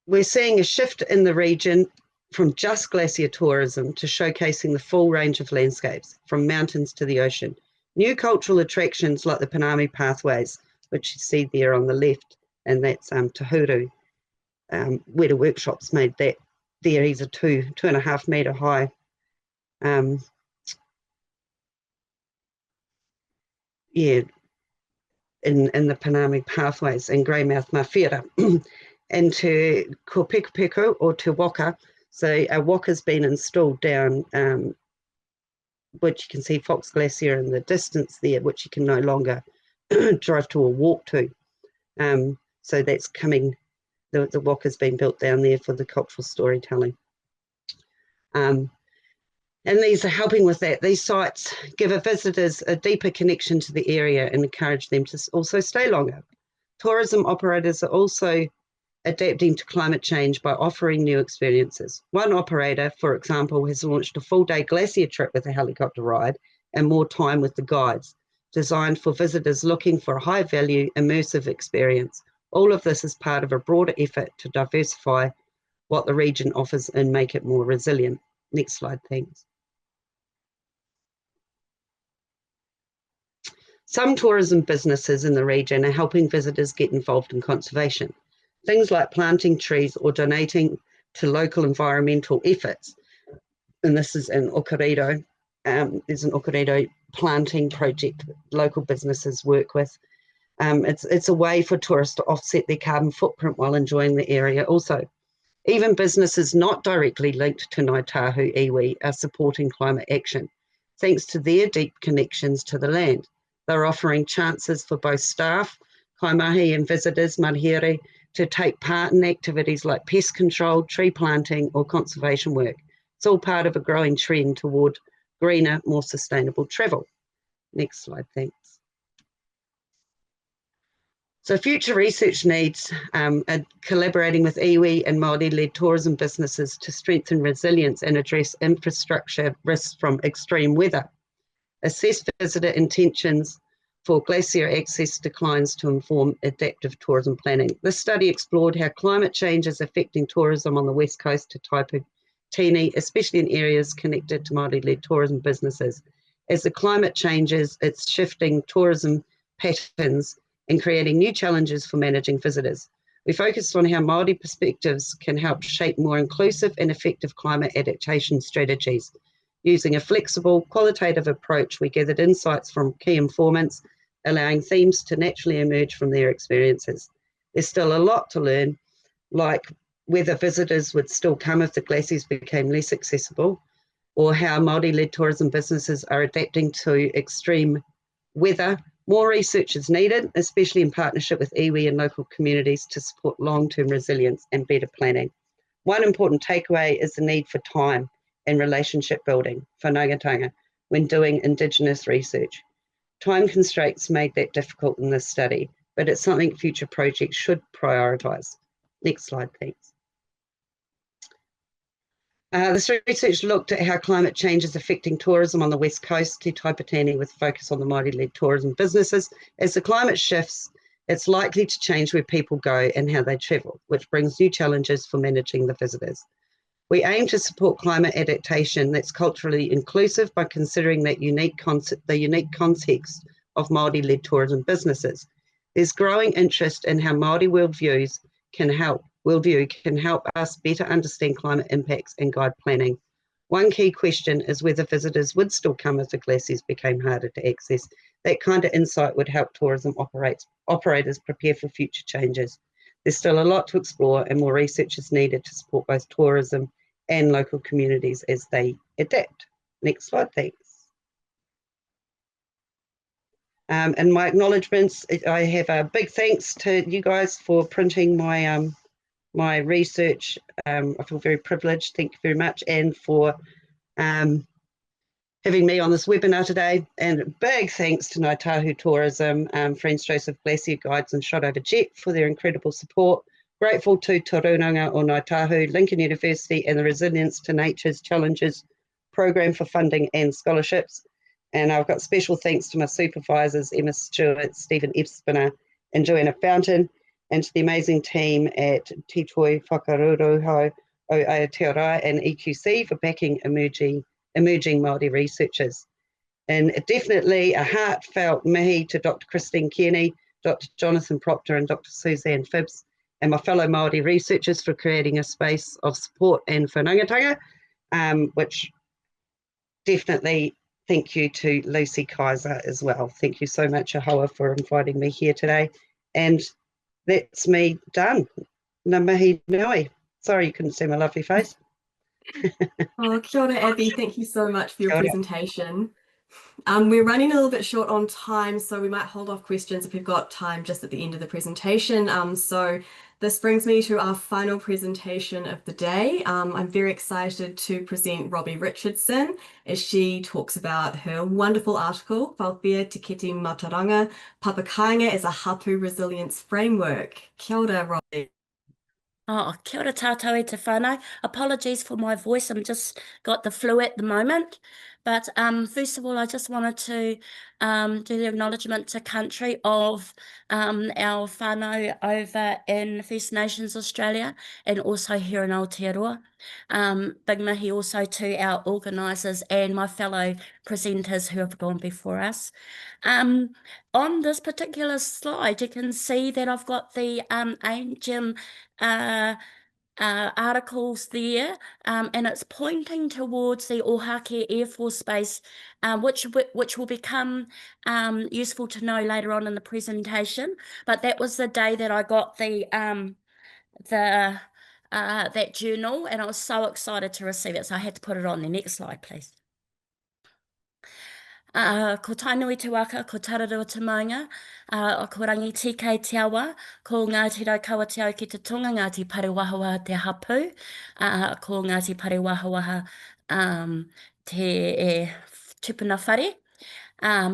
We're seeing a shift in the region from just glacier tourism to showcasing the full range of landscapes, from mountains to the ocean. New cultural attractions like the Bhiamie pathways, which you see there on the left, and that's Tahuru, where the workshop's made that there. He's a 2.5 metre high in the Bhiamie pathways and Greymouth Mawhira, and to Kopekupeku or to Waka. So a waka's been installed down, which you can see Fox Glacier in the distance there, which you can no longer drive to or walk to. So that's coming the waka's been built down there for the cultural storytelling. And these are helping with that. These sites give our visitors a deeper connection to the area and encourage them to also stay longer. Tourism operators are also adapting to climate change by offering new experiences. One operator, for example, has launched a full-day glacier trip with a helicopter ride and more time with the guides, designed for visitors looking for a high-value, immersive experience. All of this is part of a broader effort to diversify what the region offers and make it more resilient. Next slide, thanks. Some tourism businesses in the region are helping visitors get involved in conservation. Things like planting trees or donating to local environmental efforts. And this is in Aotearoa. There's an Aotearoa planting project that local businesses work with. It's a way for tourists to offset their carbon footprint while enjoying the area also. Even businesses not directly linked to Ngāi Tahu iwi are supporting climate action, thanks to their deep connections to the land. They're offering chances for both staff, kaimahi and visitors, marihere, to take part in activities like pest control, tree planting or conservation work. It's all part of a growing trend toward greener, more sustainable travel. Next slide, thanks. So future research needs are collaborating with iwi and Māori-led tourism businesses to strengthen resilience and address infrastructure risks from extreme weather. Assess visitor intentions for glacier access declines to inform adaptive tourism planning. This study explored how climate change is affecting tourism on the west coast to Taipei, especially in areas connected to Māori-led tourism businesses. As the climate changes, it's shifting tourism patterns and creating new challenges for managing visitors. We focused on how Māori perspectives can help shape more inclusive and effective climate adaptation strategies. Using a flexible, qualitative approach, we gathered insights from key informants, allowing themes to naturally emerge from their experiences. There's still a lot to learn, like whether visitors would still come if the glaciers became less accessible, or how Māori-led tourism businesses are adapting to extreme weather. More research is needed, especially in partnership with iwi and local communities to support long-term resilience and better planning. One important takeaway is the need for time and relationship building for whanaungatanga when doing Indigenous research. Time constraints made that difficult in this study, but it's something future projects should prioritise. Next slide, thanks. This research looked at how climate change is affecting tourism on the west coast to Taipei with focus on the Māori-led tourism businesses. As the climate shifts, it's likely to change where people go and how they travel, which brings new challenges for managing the visitors. We aim to support climate adaptation that's culturally inclusive by considering that the unique context of Māori-led tourism businesses. There's growing interest in how Māori worldview can help us better understand climate impacts and guide planning. One key question is whether visitors would still come if the glaciers became harder to access. That kind of insight would help tourism operators prepare for future changes. There's still a lot to explore and more research is needed to support both tourism and local communities as they adapt. Next slide, thanks. And my acknowledgements, I have a big thanks to you guys for printing my my research. I feel very privileged, thank you very much, and for having me on this webinar today. And a big thanks to Ngāi Tahu Tourism, friends Joseph Glacier Guides and Shot Over Jet for their incredible support. Grateful to Tauranga o Ngāi Tahu, Lincoln University and the Resilience to Nature's Challenges program for funding and scholarships. And I've got special thanks to my supervisors, Emma Stewart, Stephen Epspiner and Joanna Fountain, and to the amazing team at Te Toi Whakaruruhau o Aotearoa and EQC for backing emerging Māori researchers. And definitely a heartfelt mihi to Dr. Christine Kearney, Dr. Jonathan Proctor and Dr. Suzanne Phibbs, and my fellow Māori researchers for creating a space of support and whanaungatanga, which definitely thank you to Lucy Kaiser as well. Thank you so much, Ahoa, for inviting me here today. And that's me done. Ngā mihi nui. Sorry you couldn't see my lovely face. Oh, kia ora, Abby. Thank you so much for your presentation. We're running a little bit short on time, so we might hold off questions if we've got time just at the end of the presentation. So This brings me to our final presentation of the day. I'm very excited to present Robbie Richardson as she talks about her wonderful article, Whawhia Te Kete Mataranga, Papakainga as a Hapu Resilience Framework. Kia ora, Robbie. Oh, kia ora tātou e te whānau. Apologies for my voice, I'm just got the flu at the moment. But first of all, I just wanted to do the acknowledgement to country of our whānau over in First Nations Australia and also here in Aotearoa. Big mihi also to our organisers and my fellow presenters who have gone before us. On this particular slide, you can see that I've got the AJEM articles there, and it's pointing towards the Ohake Air Force Base, which will become useful to know later on in the presentation. But that was the day that I got that journal, and I was so excited to receive it, so I had to put it on the next slide, please. Ko tainui te waka, ko tararua te maunga, ko rangi tika te awa, ko Ngāti Raukawa te au ki te tonga, Ngāti Parewahawaha te hapu, ko Ngāti Parewahawaha te tupuna whare,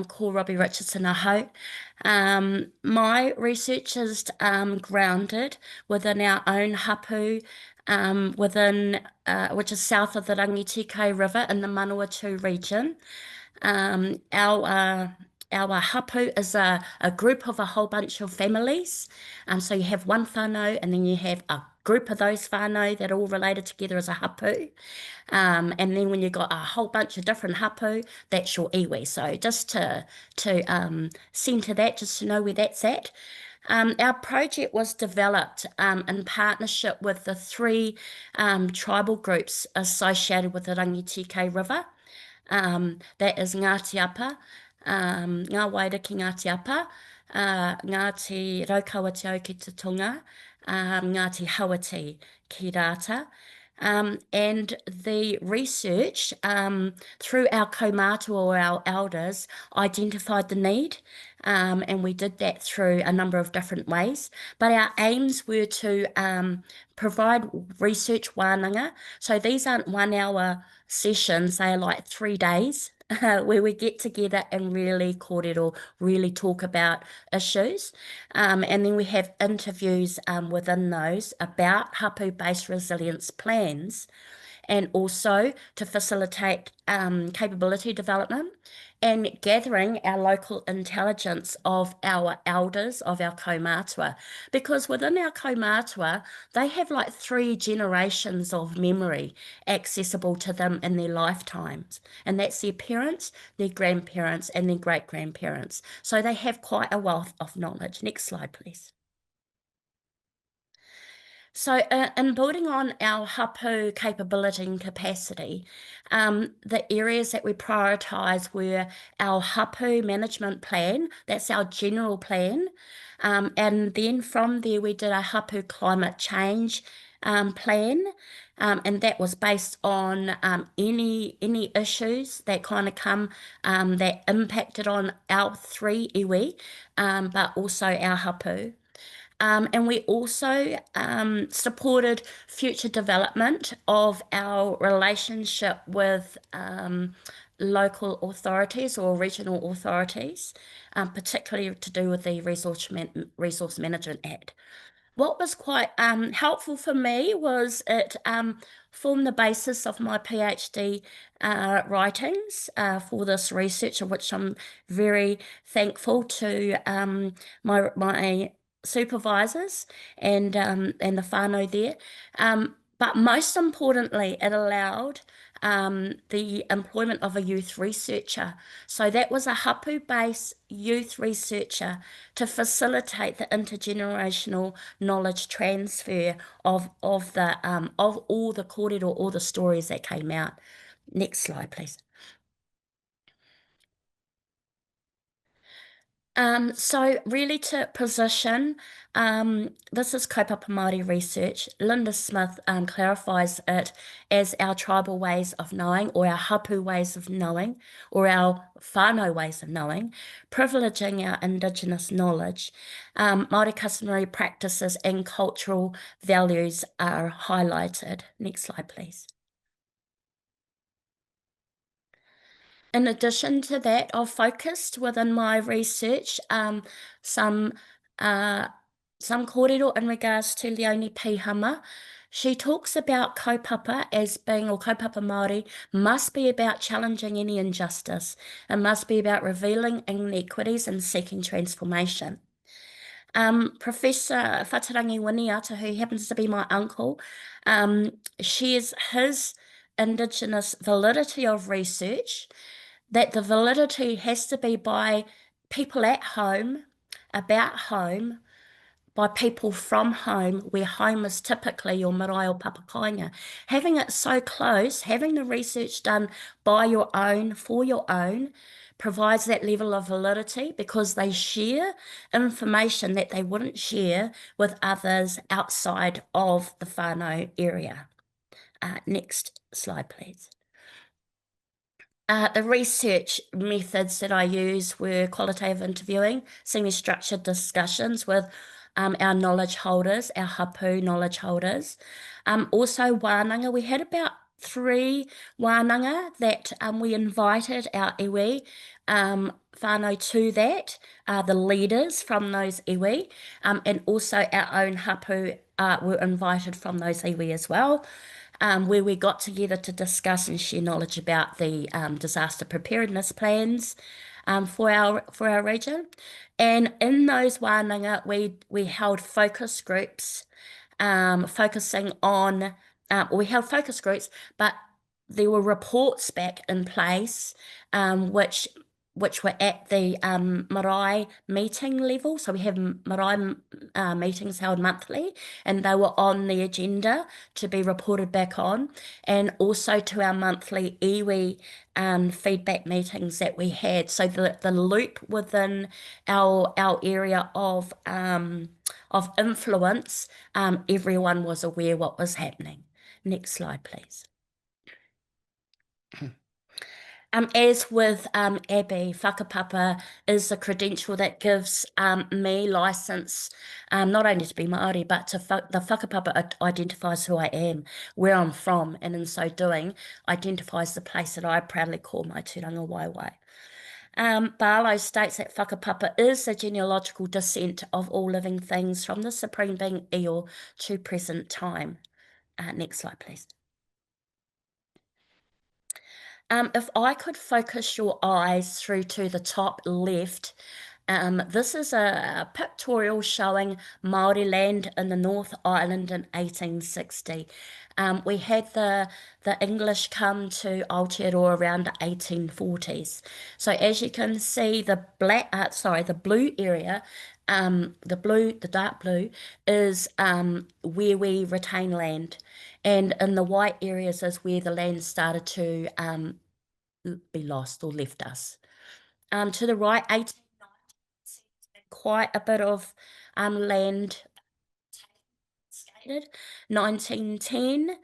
ko Robbie Richardson ahau. My research is grounded within our own hapu, which is south of the Rangitiko River in the Manawatu region. Our hapu is a group of a whole bunch of families. So you have one whānau and then you have a group of those whānau that are all related together as a hapu. And then when you've got a whole bunch of different hapu, that's your iwi. So just to centre that, just to know where that's at. Our project was developed in partnership with the three tribal groups associated with the Rangitiko River. That is Ngāti Apa, Ngā Waira ki Ngāti Apa, Ngāti Raukawa te au ki te tonga, Ngāti Hawati ki Rāta. And the research through our kaumātua or our elders identified the need, and we did that through a number of different ways. But our aims were to provide research wānanga. So these aren't 1 hour sessions, they are like 3 days where we get together and really kōrero, really talk about issues. And then we have interviews within those about hapu-based resilience plans, and also to facilitate capability development and gathering our local intelligence of our elders, of our kaumātua. Because within our kaumātua, they have like 3 generations of memory accessible to them in their lifetimes. And that's their parents, their grandparents, and their great-grandparents. So they have quite a wealth of knowledge. Next slide, please. So in building on our hapu capability and capacity, the areas that we prioritise were our hapu management plan, that's our general plan, and then from there we did a hapu climate change plan, and that was based on any issues that kind of come that impacted on our 3 iwi, but also our hapu. And we also supported future development of our relationship with local authorities or regional authorities, particularly to do with the Resource Management Act. What was quite helpful for me was it formed the basis of my PhD writings for this research, of which I'm very thankful to my supervisors and the whānau there. But most importantly, it allowed the employment of a youth researcher. So that was a hapu-based youth researcher to facilitate the intergenerational knowledge transfer of all the kōrero, all the stories that came out. Next slide, please. So really to position, this is kaupapa Māori research. Linda Smith clarifies it as our tribal ways of knowing, or our hapu ways of knowing, or our whānau ways of knowing, privileging our Indigenous knowledge. Māori customary practices and cultural values are highlighted. Next slide, please. In addition to that, I've focused within my research some kōrero in regards to Leonie Pihama. She talks about kaupapa as being, or kaupapa Māori, must be about challenging any injustice. It must be about revealing inequities and seeking transformation. Professor Whatarangi Winiata, who happens to be my uncle, shares his Indigenous validity of research, that the validity has to be by people at home, about home, by people from home, where home is typically your marae or papakainga. Having it so close, having the research done by your own, for your own, provides that level of validity, because they share information that they wouldn't share with others outside of the whānau area. Next slide, please. The research methods that I use were qualitative interviewing, semi-structured discussions with our knowledge holders, our hapu knowledge holders. Also wānanga, we had about 3 wānanga that we invited our iwi whānau to that, the leaders from those iwi, and also our own hapu were invited from those iwi as well. Where we got together to discuss and share knowledge about the disaster preparedness plans for our region. And in those wānanga, we held focus groups, focusing on, we held focus groups, but there were reports back in place, which were at the marae meeting level. So we have marae meetings held monthly, and they were on the agenda to be reported back on, and also to our monthly iwi feedback meetings that we had. So the loop within our area of influence, everyone was aware what was happening. Next slide, please. As with Abby, whakapapa is the credential that gives me license not only to be Māori, but to the whakapapa identifies who I am, where I'm from, and in so doing, identifies the place that I proudly call my tūranga waiwai. Barlow states that whakapapa is the genealogical descent of all living things from the supreme being Eo to present time. Next slide, please. If I could focus your eyes through to the top left, this is a pictorial showing Māori land in the North Island in 1860. We had the English come to Aotearoa around the 1840s. So as you can see, the blue area, the dark blue is where we retain land, and in the white areas is where the land started to be lost or left us. To the right, 1890, quite a bit of land. 1910,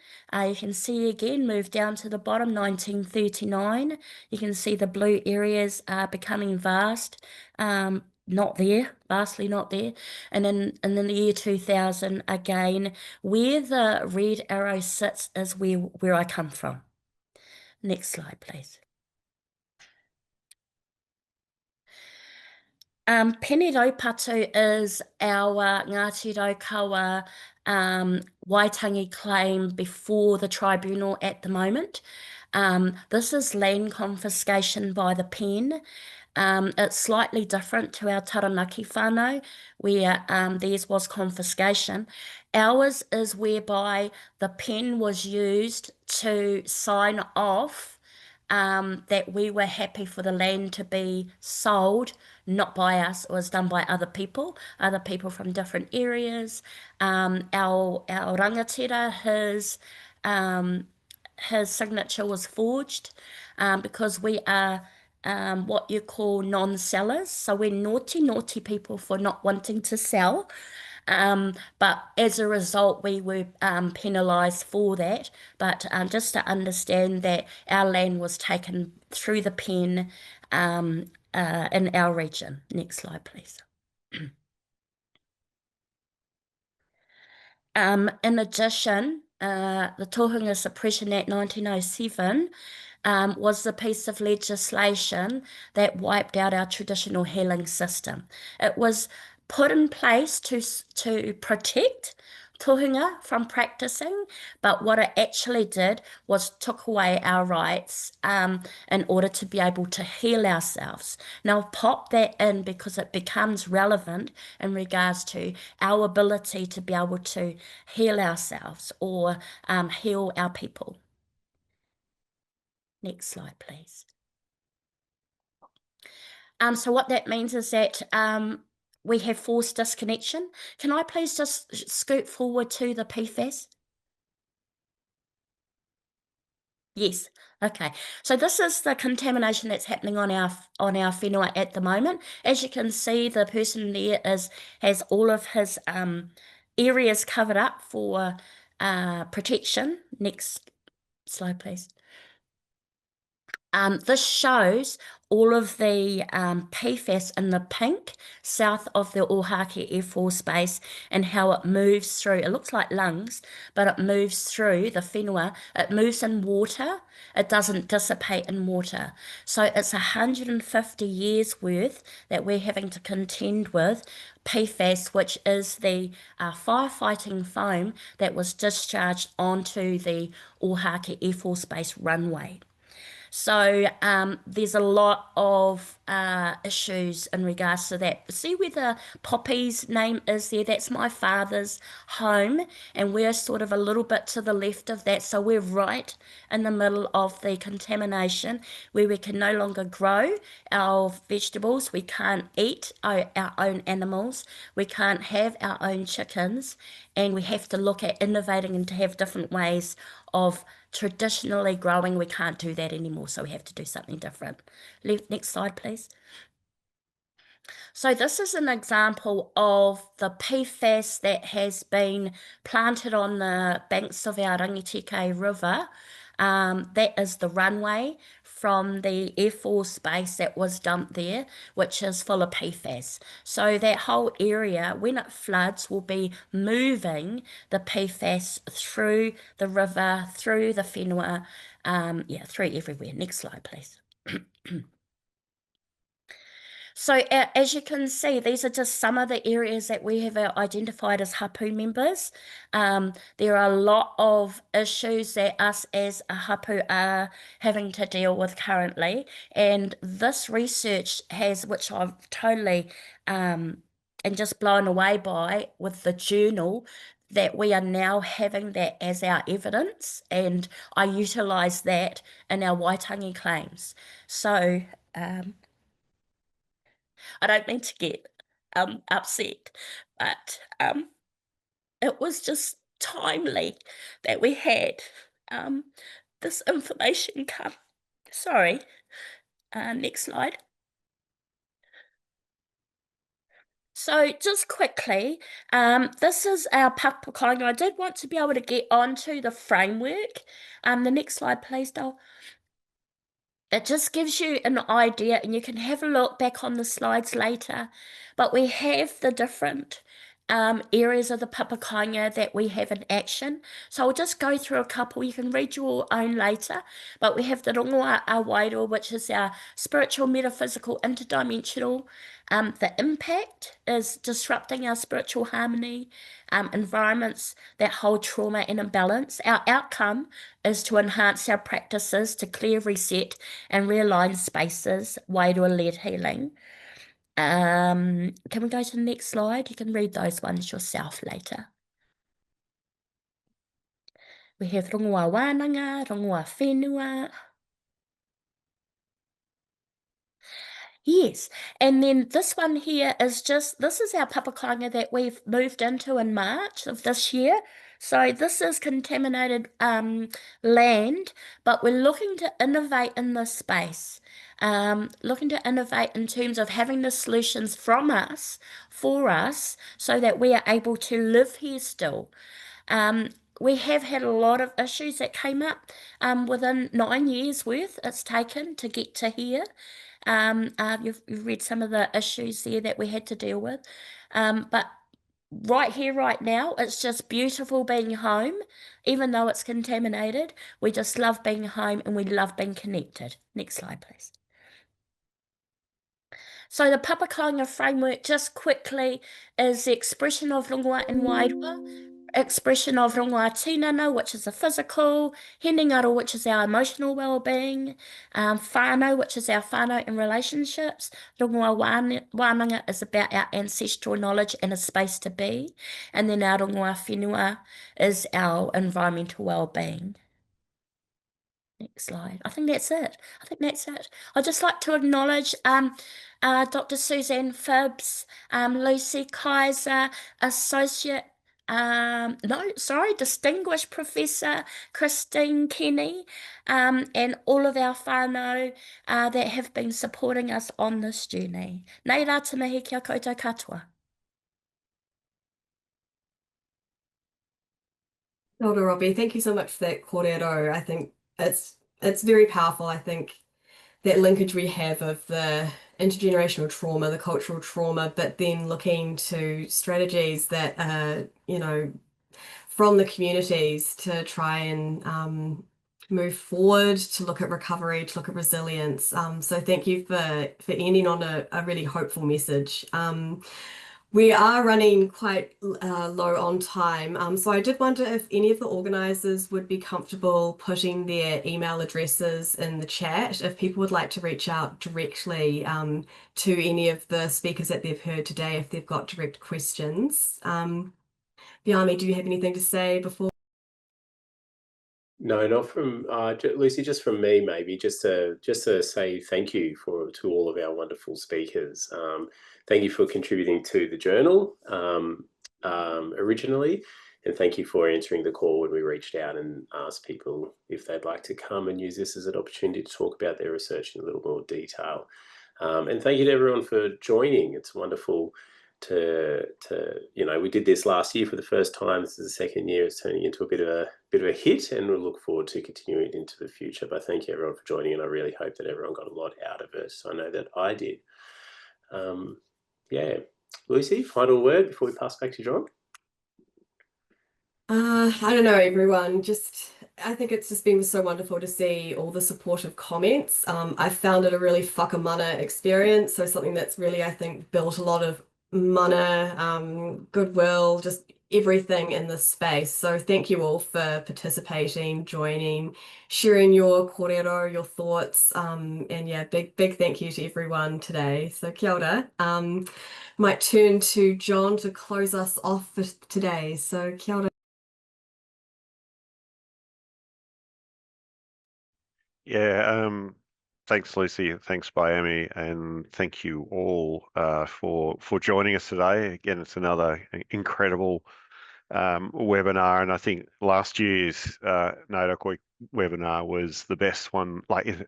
you can see again, move down to the bottom, 1939. You can see the blue areas are becoming vast, not there, vastly not there. And then in the year 2000, again, where the red arrow sits is where I come from. Next slide, please. Pene Raupatu is our Ngāti Raukawa Waitangi claim before the tribunal at the moment. This is land confiscation by the pen. It's slightly different to our Taranaki whānau, where theirs was confiscation. Ours is whereby the pen was used to sign off that we were happy for the land to be sold, not by us. It was done by other people from different areas. Our rangatira, his signature was forged because we are what you call non-sellers. So we're naughty people for not wanting to sell. But as a result, we were penalised for that. But just to understand that our land was taken through the pen in our region. Next slide, please. In addition, the Tohunga Suppression Act 1907 was the piece of legislation that wiped out our traditional healing system. It was put in place to protect tohunga from practicing, but what it actually did was took away our rights in order to be able to heal ourselves. Now, pop that in because it becomes relevant in regards to our ability to be able to heal ourselves or heal our people. Next slide, please. So what that means is that we have forced disconnection. Can I please just scoot forward to the PFAS? Yes. Okay. So this is the contamination that's happening on our whenua at the moment. As you can see, the person there has all of his areas covered up for protection. Next slide, please. This shows all of the PFAS in the pink south of the Ohaki Air Force Base and how it moves through. It looks like lungs, but it moves through the whenua. It moves in water. It doesn't dissipate in water. So it's 150 years worth that we're having to contend with PFAS, which is the firefighting foam that was discharged onto the Ohaki Air Force Base runway. So there's a lot of issues in regards to that. See where the Poppy's name is there? That's my father's home, and we're sort of a little bit to the left of that. So we're right in the middle of the contamination where we can no longer grow our vegetables. We can't eat our own animals. We can't have our own chickens, and we have to look at innovating and to have different ways of traditionally growing. We can't do that anymore, so we have to do something different. Next slide, please. So this is an example of the PFAS that has been planted on the banks of our Rangiteke River. That is the runway from the Air Force Base that was dumped there, which is full of PFAS. So that whole area, when it floods, will be moving the PFAS through the river, through the whenua, through everywhere. Next slide, please. So as you can see, these are just some of the areas that we have identified as hapu members. There are a lot of issues that us as a hapu are having to deal with currently. And this research has, which I've totally and just blown away by with the journal, that we are now having that as our evidence. And I utilise that in our Waitangi claims. So I don't mean to get upset, but it was just timely that we had this information come. Sorry. Next slide. So just quickly, this is our papakainga. I did want to be able to get onto the framework. The next slide, please, Dol. It just gives you an idea, and you can have a look back on the slides later, but we have the different areas of the papakainga that we have in action. So I'll just go through a couple. You can read your own later, but we have the rongoa awairo, which is our spiritual, metaphysical, interdimensional. The impact is disrupting our spiritual harmony, environments that hold trauma and imbalance. Our outcome is to enhance our practices to clear, reset, and realign spaces, wairua-led healing. Can we go to the next slide? You can read those ones yourself later. We have rongoa wānanga, rongoa whenua. Yes, and then this one here is this is our papakainga that we've moved into in March of this year. So this is contaminated land, but we're looking to innovate in this space. looking to innovate in terms of having the solutions from us, for us, so that we are able to live here still. We have had a lot of issues that came up within 9 years worth it's taken to get to here. You've read some of the issues there that we had to deal with. But right here, right now, it's just beautiful being home, even though it's contaminated. We just love being home and we love being connected. Next slide, please. So the Papakanga framework, just quickly, is the expression of rongoa and wairua, expression of rongoa tinana, which is the physical, henengaro, which is our emotional well-being, whānau, which is our whānau and relationships, rongoa wānanga is about our ancestral knowledge and a space to be, and then our rongoa whenua is our environmental well-being. Next slide. I think that's it. I'd just like to acknowledge Dr. Suzanne Phibbs, Lucy Kaiser, Distinguished Professor Christine Kenny, and all of our whānau that have been supporting us on this journey. Nei rā te mihi kia koutou katoa. Elder Robbie, thank you so much for that kōrero. I think it's very powerful. I think that linkage we have of the intergenerational trauma, the cultural trauma, but then looking to strategies that are, from the communities to try and move forward, to look at recovery, to look at resilience. So thank you for ending on a really hopeful message. We are running quite low on time, so I did wonder if any of the organisers would be comfortable putting their email addresses in the chat if people would like to reach out directly to any of the speakers that they've heard today if they've got direct questions. Bhiamie, do you have anything to say before? No, not from Lucy, just from me, maybe just to say thank you to all of our wonderful speakers. Thank you for contributing to the journal originally, and thank you for answering the call when we reached out and asked people if they'd like to come and use this as an opportunity to talk about their research in a little more detail. And thank you to everyone for joining. It's wonderful we did this last year for the first time. This is the second year. It's turning into a bit of a hit, and we'll look forward to continuing it into the future. But thank you everyone for joining, and I really hope that everyone got a lot out of it. So I know that I did. Lucy, final word before we pass back to John. I don't know, everyone. I think it's just been so wonderful to see all the supportive comments. I found it a really whakamana experience. So something that's really, I think, built a lot of mana, goodwill, just everything in this space. So thank you all for participating, joining, sharing your kōrero, your thoughts. And yeah, big thank you to everyone today. So kia ora. Might turn to John to close us off for today. So kia ora. Yeah, thanks, Lucy. Thanks, Bhiamie, and thank you all for joining us today. Again, it's another incredible webinar, and I think last year's NAIDOC webinar was the best one,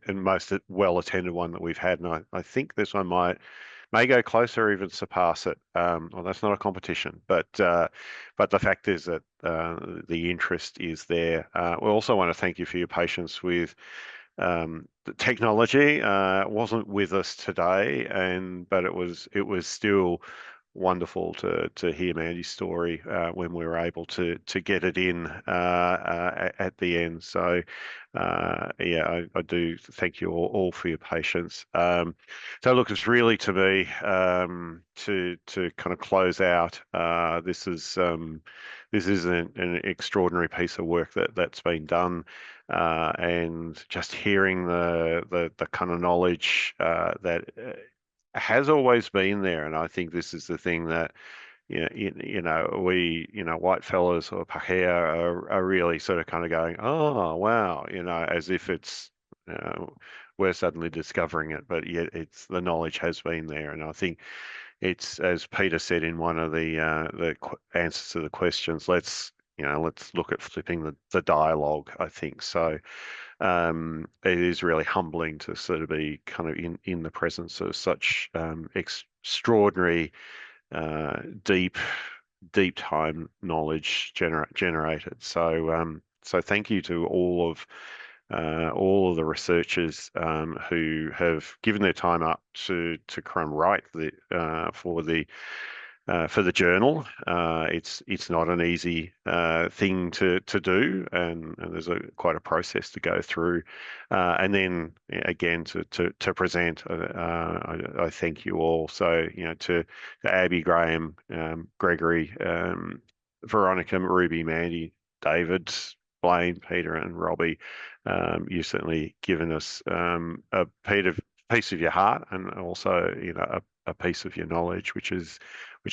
and most well-attended one that we've had, and I think this one may go closer or even surpass it. Well, that's not a competition, but the fact is that the interest is there. We also want to thank you for your patience with the technology. Wasn't with us today, but it was still wonderful to hear Mandy's story when we were able to get it in at the end. So I do thank you all for your patience. So look, it's really to me to kind of close out. This is an extraordinary piece of work that's been done, and just hearing the kind of knowledge that has always been there. And I think this is the thing that we white fellas or pahea are really sort of kind of going, oh wow, as if it's we're suddenly discovering it, but yet the knowledge has been there. And I think it's, as Peter said in one of the answers to the questions, let's look at flipping the dialogue, I think. So it is really humbling to sort of be kind of in the presence of such extraordinary, deep time knowledge generated. So so thank you to all of the researchers who have given their time up to kind of write for the journal. It's not an easy thing to do, and there's quite a process to go through. And then again to present. I thank you all. So to Abby, Graham, Gregory, Veronica, Ruby, Mandy, David, Blaine, Peter, and Robbie. You've certainly given us a piece of your heart, and also a piece of your knowledge, which is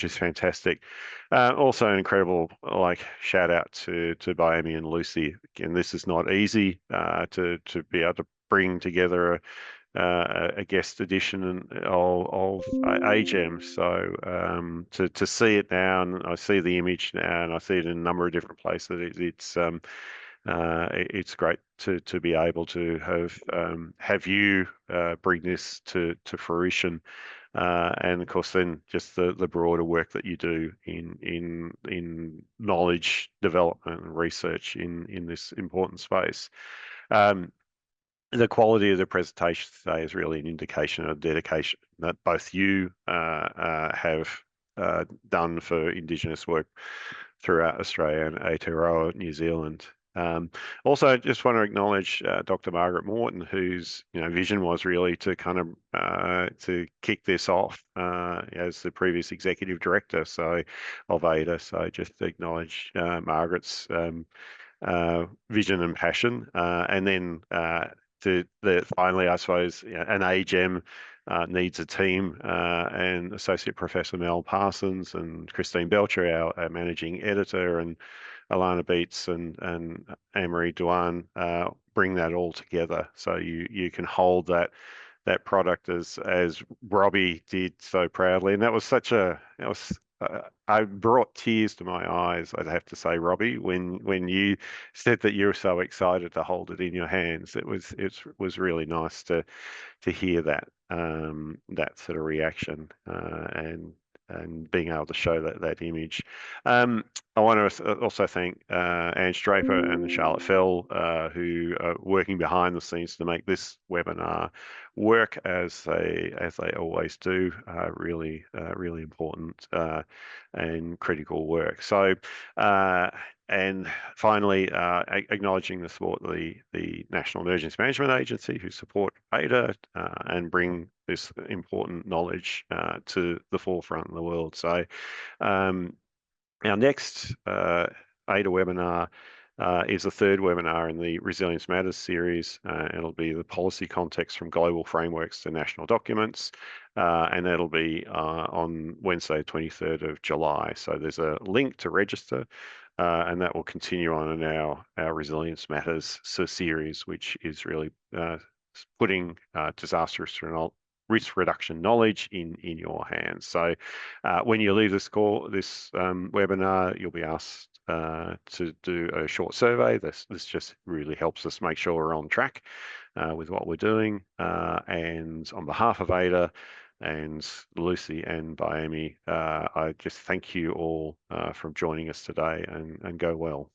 fantastic. Also an incredible shout out to Bhiamie and Lucy. Again, this is not easy to be able to bring together a guest edition of AJEM. So to see it now, and I see the image now, and I see it in a number of different places. It's great to be able to have you bring this to fruition, and of course then just the broader work that you do in knowledge development and research in this important space. The quality of the presentation today is really an indication of dedication that both you have done for Indigenous work throughout Australia and Aotearoa, New Zealand. Also, just want to acknowledge Dr. Margaret Morton, whose vision was really to kind of to kick this off as the previous executive director of AIDR. So just acknowledge Margaret's vision and passion, and then finally, I suppose, an AJEM needs a team, and Associate Professor Mel Parsons and Christine Belcher, our managing editor, and Alana Beats and Anne-Marie Duan bring that all together, so you can hold that product as Robbie did so proudly, and that was I brought tears to my eyes, I'd have to say, Robbie, when you said that you were so excited to hold it in your hands. It was really nice to hear that sort of reaction, and being able to show that image. I want to also thank Ange Draper and Charlotte Fell, who are working behind the scenes to make this webinar work as they always do. Really important and critical work. So, and finally, acknowledging the support of the National Emergency Management Agency, who support AIDR and bring this important knowledge to the forefront of the world. So our next AIDR webinar is the third webinar in the Resilience Matters series. It'll be the policy context from global frameworks to national documents, and that'll be on Wednesday, 23rd of July. So there's a link to register, and that will continue on in our Resilience Matters series, which is really putting disaster risk reduction knowledge in your hands. So when you leave this webinar, you'll be asked to do a short survey. This just really helps us make sure we're on track with what we're doing. And on behalf of AIDR and Lucy and Bhiamie, I just thank you all for joining us today, and go well.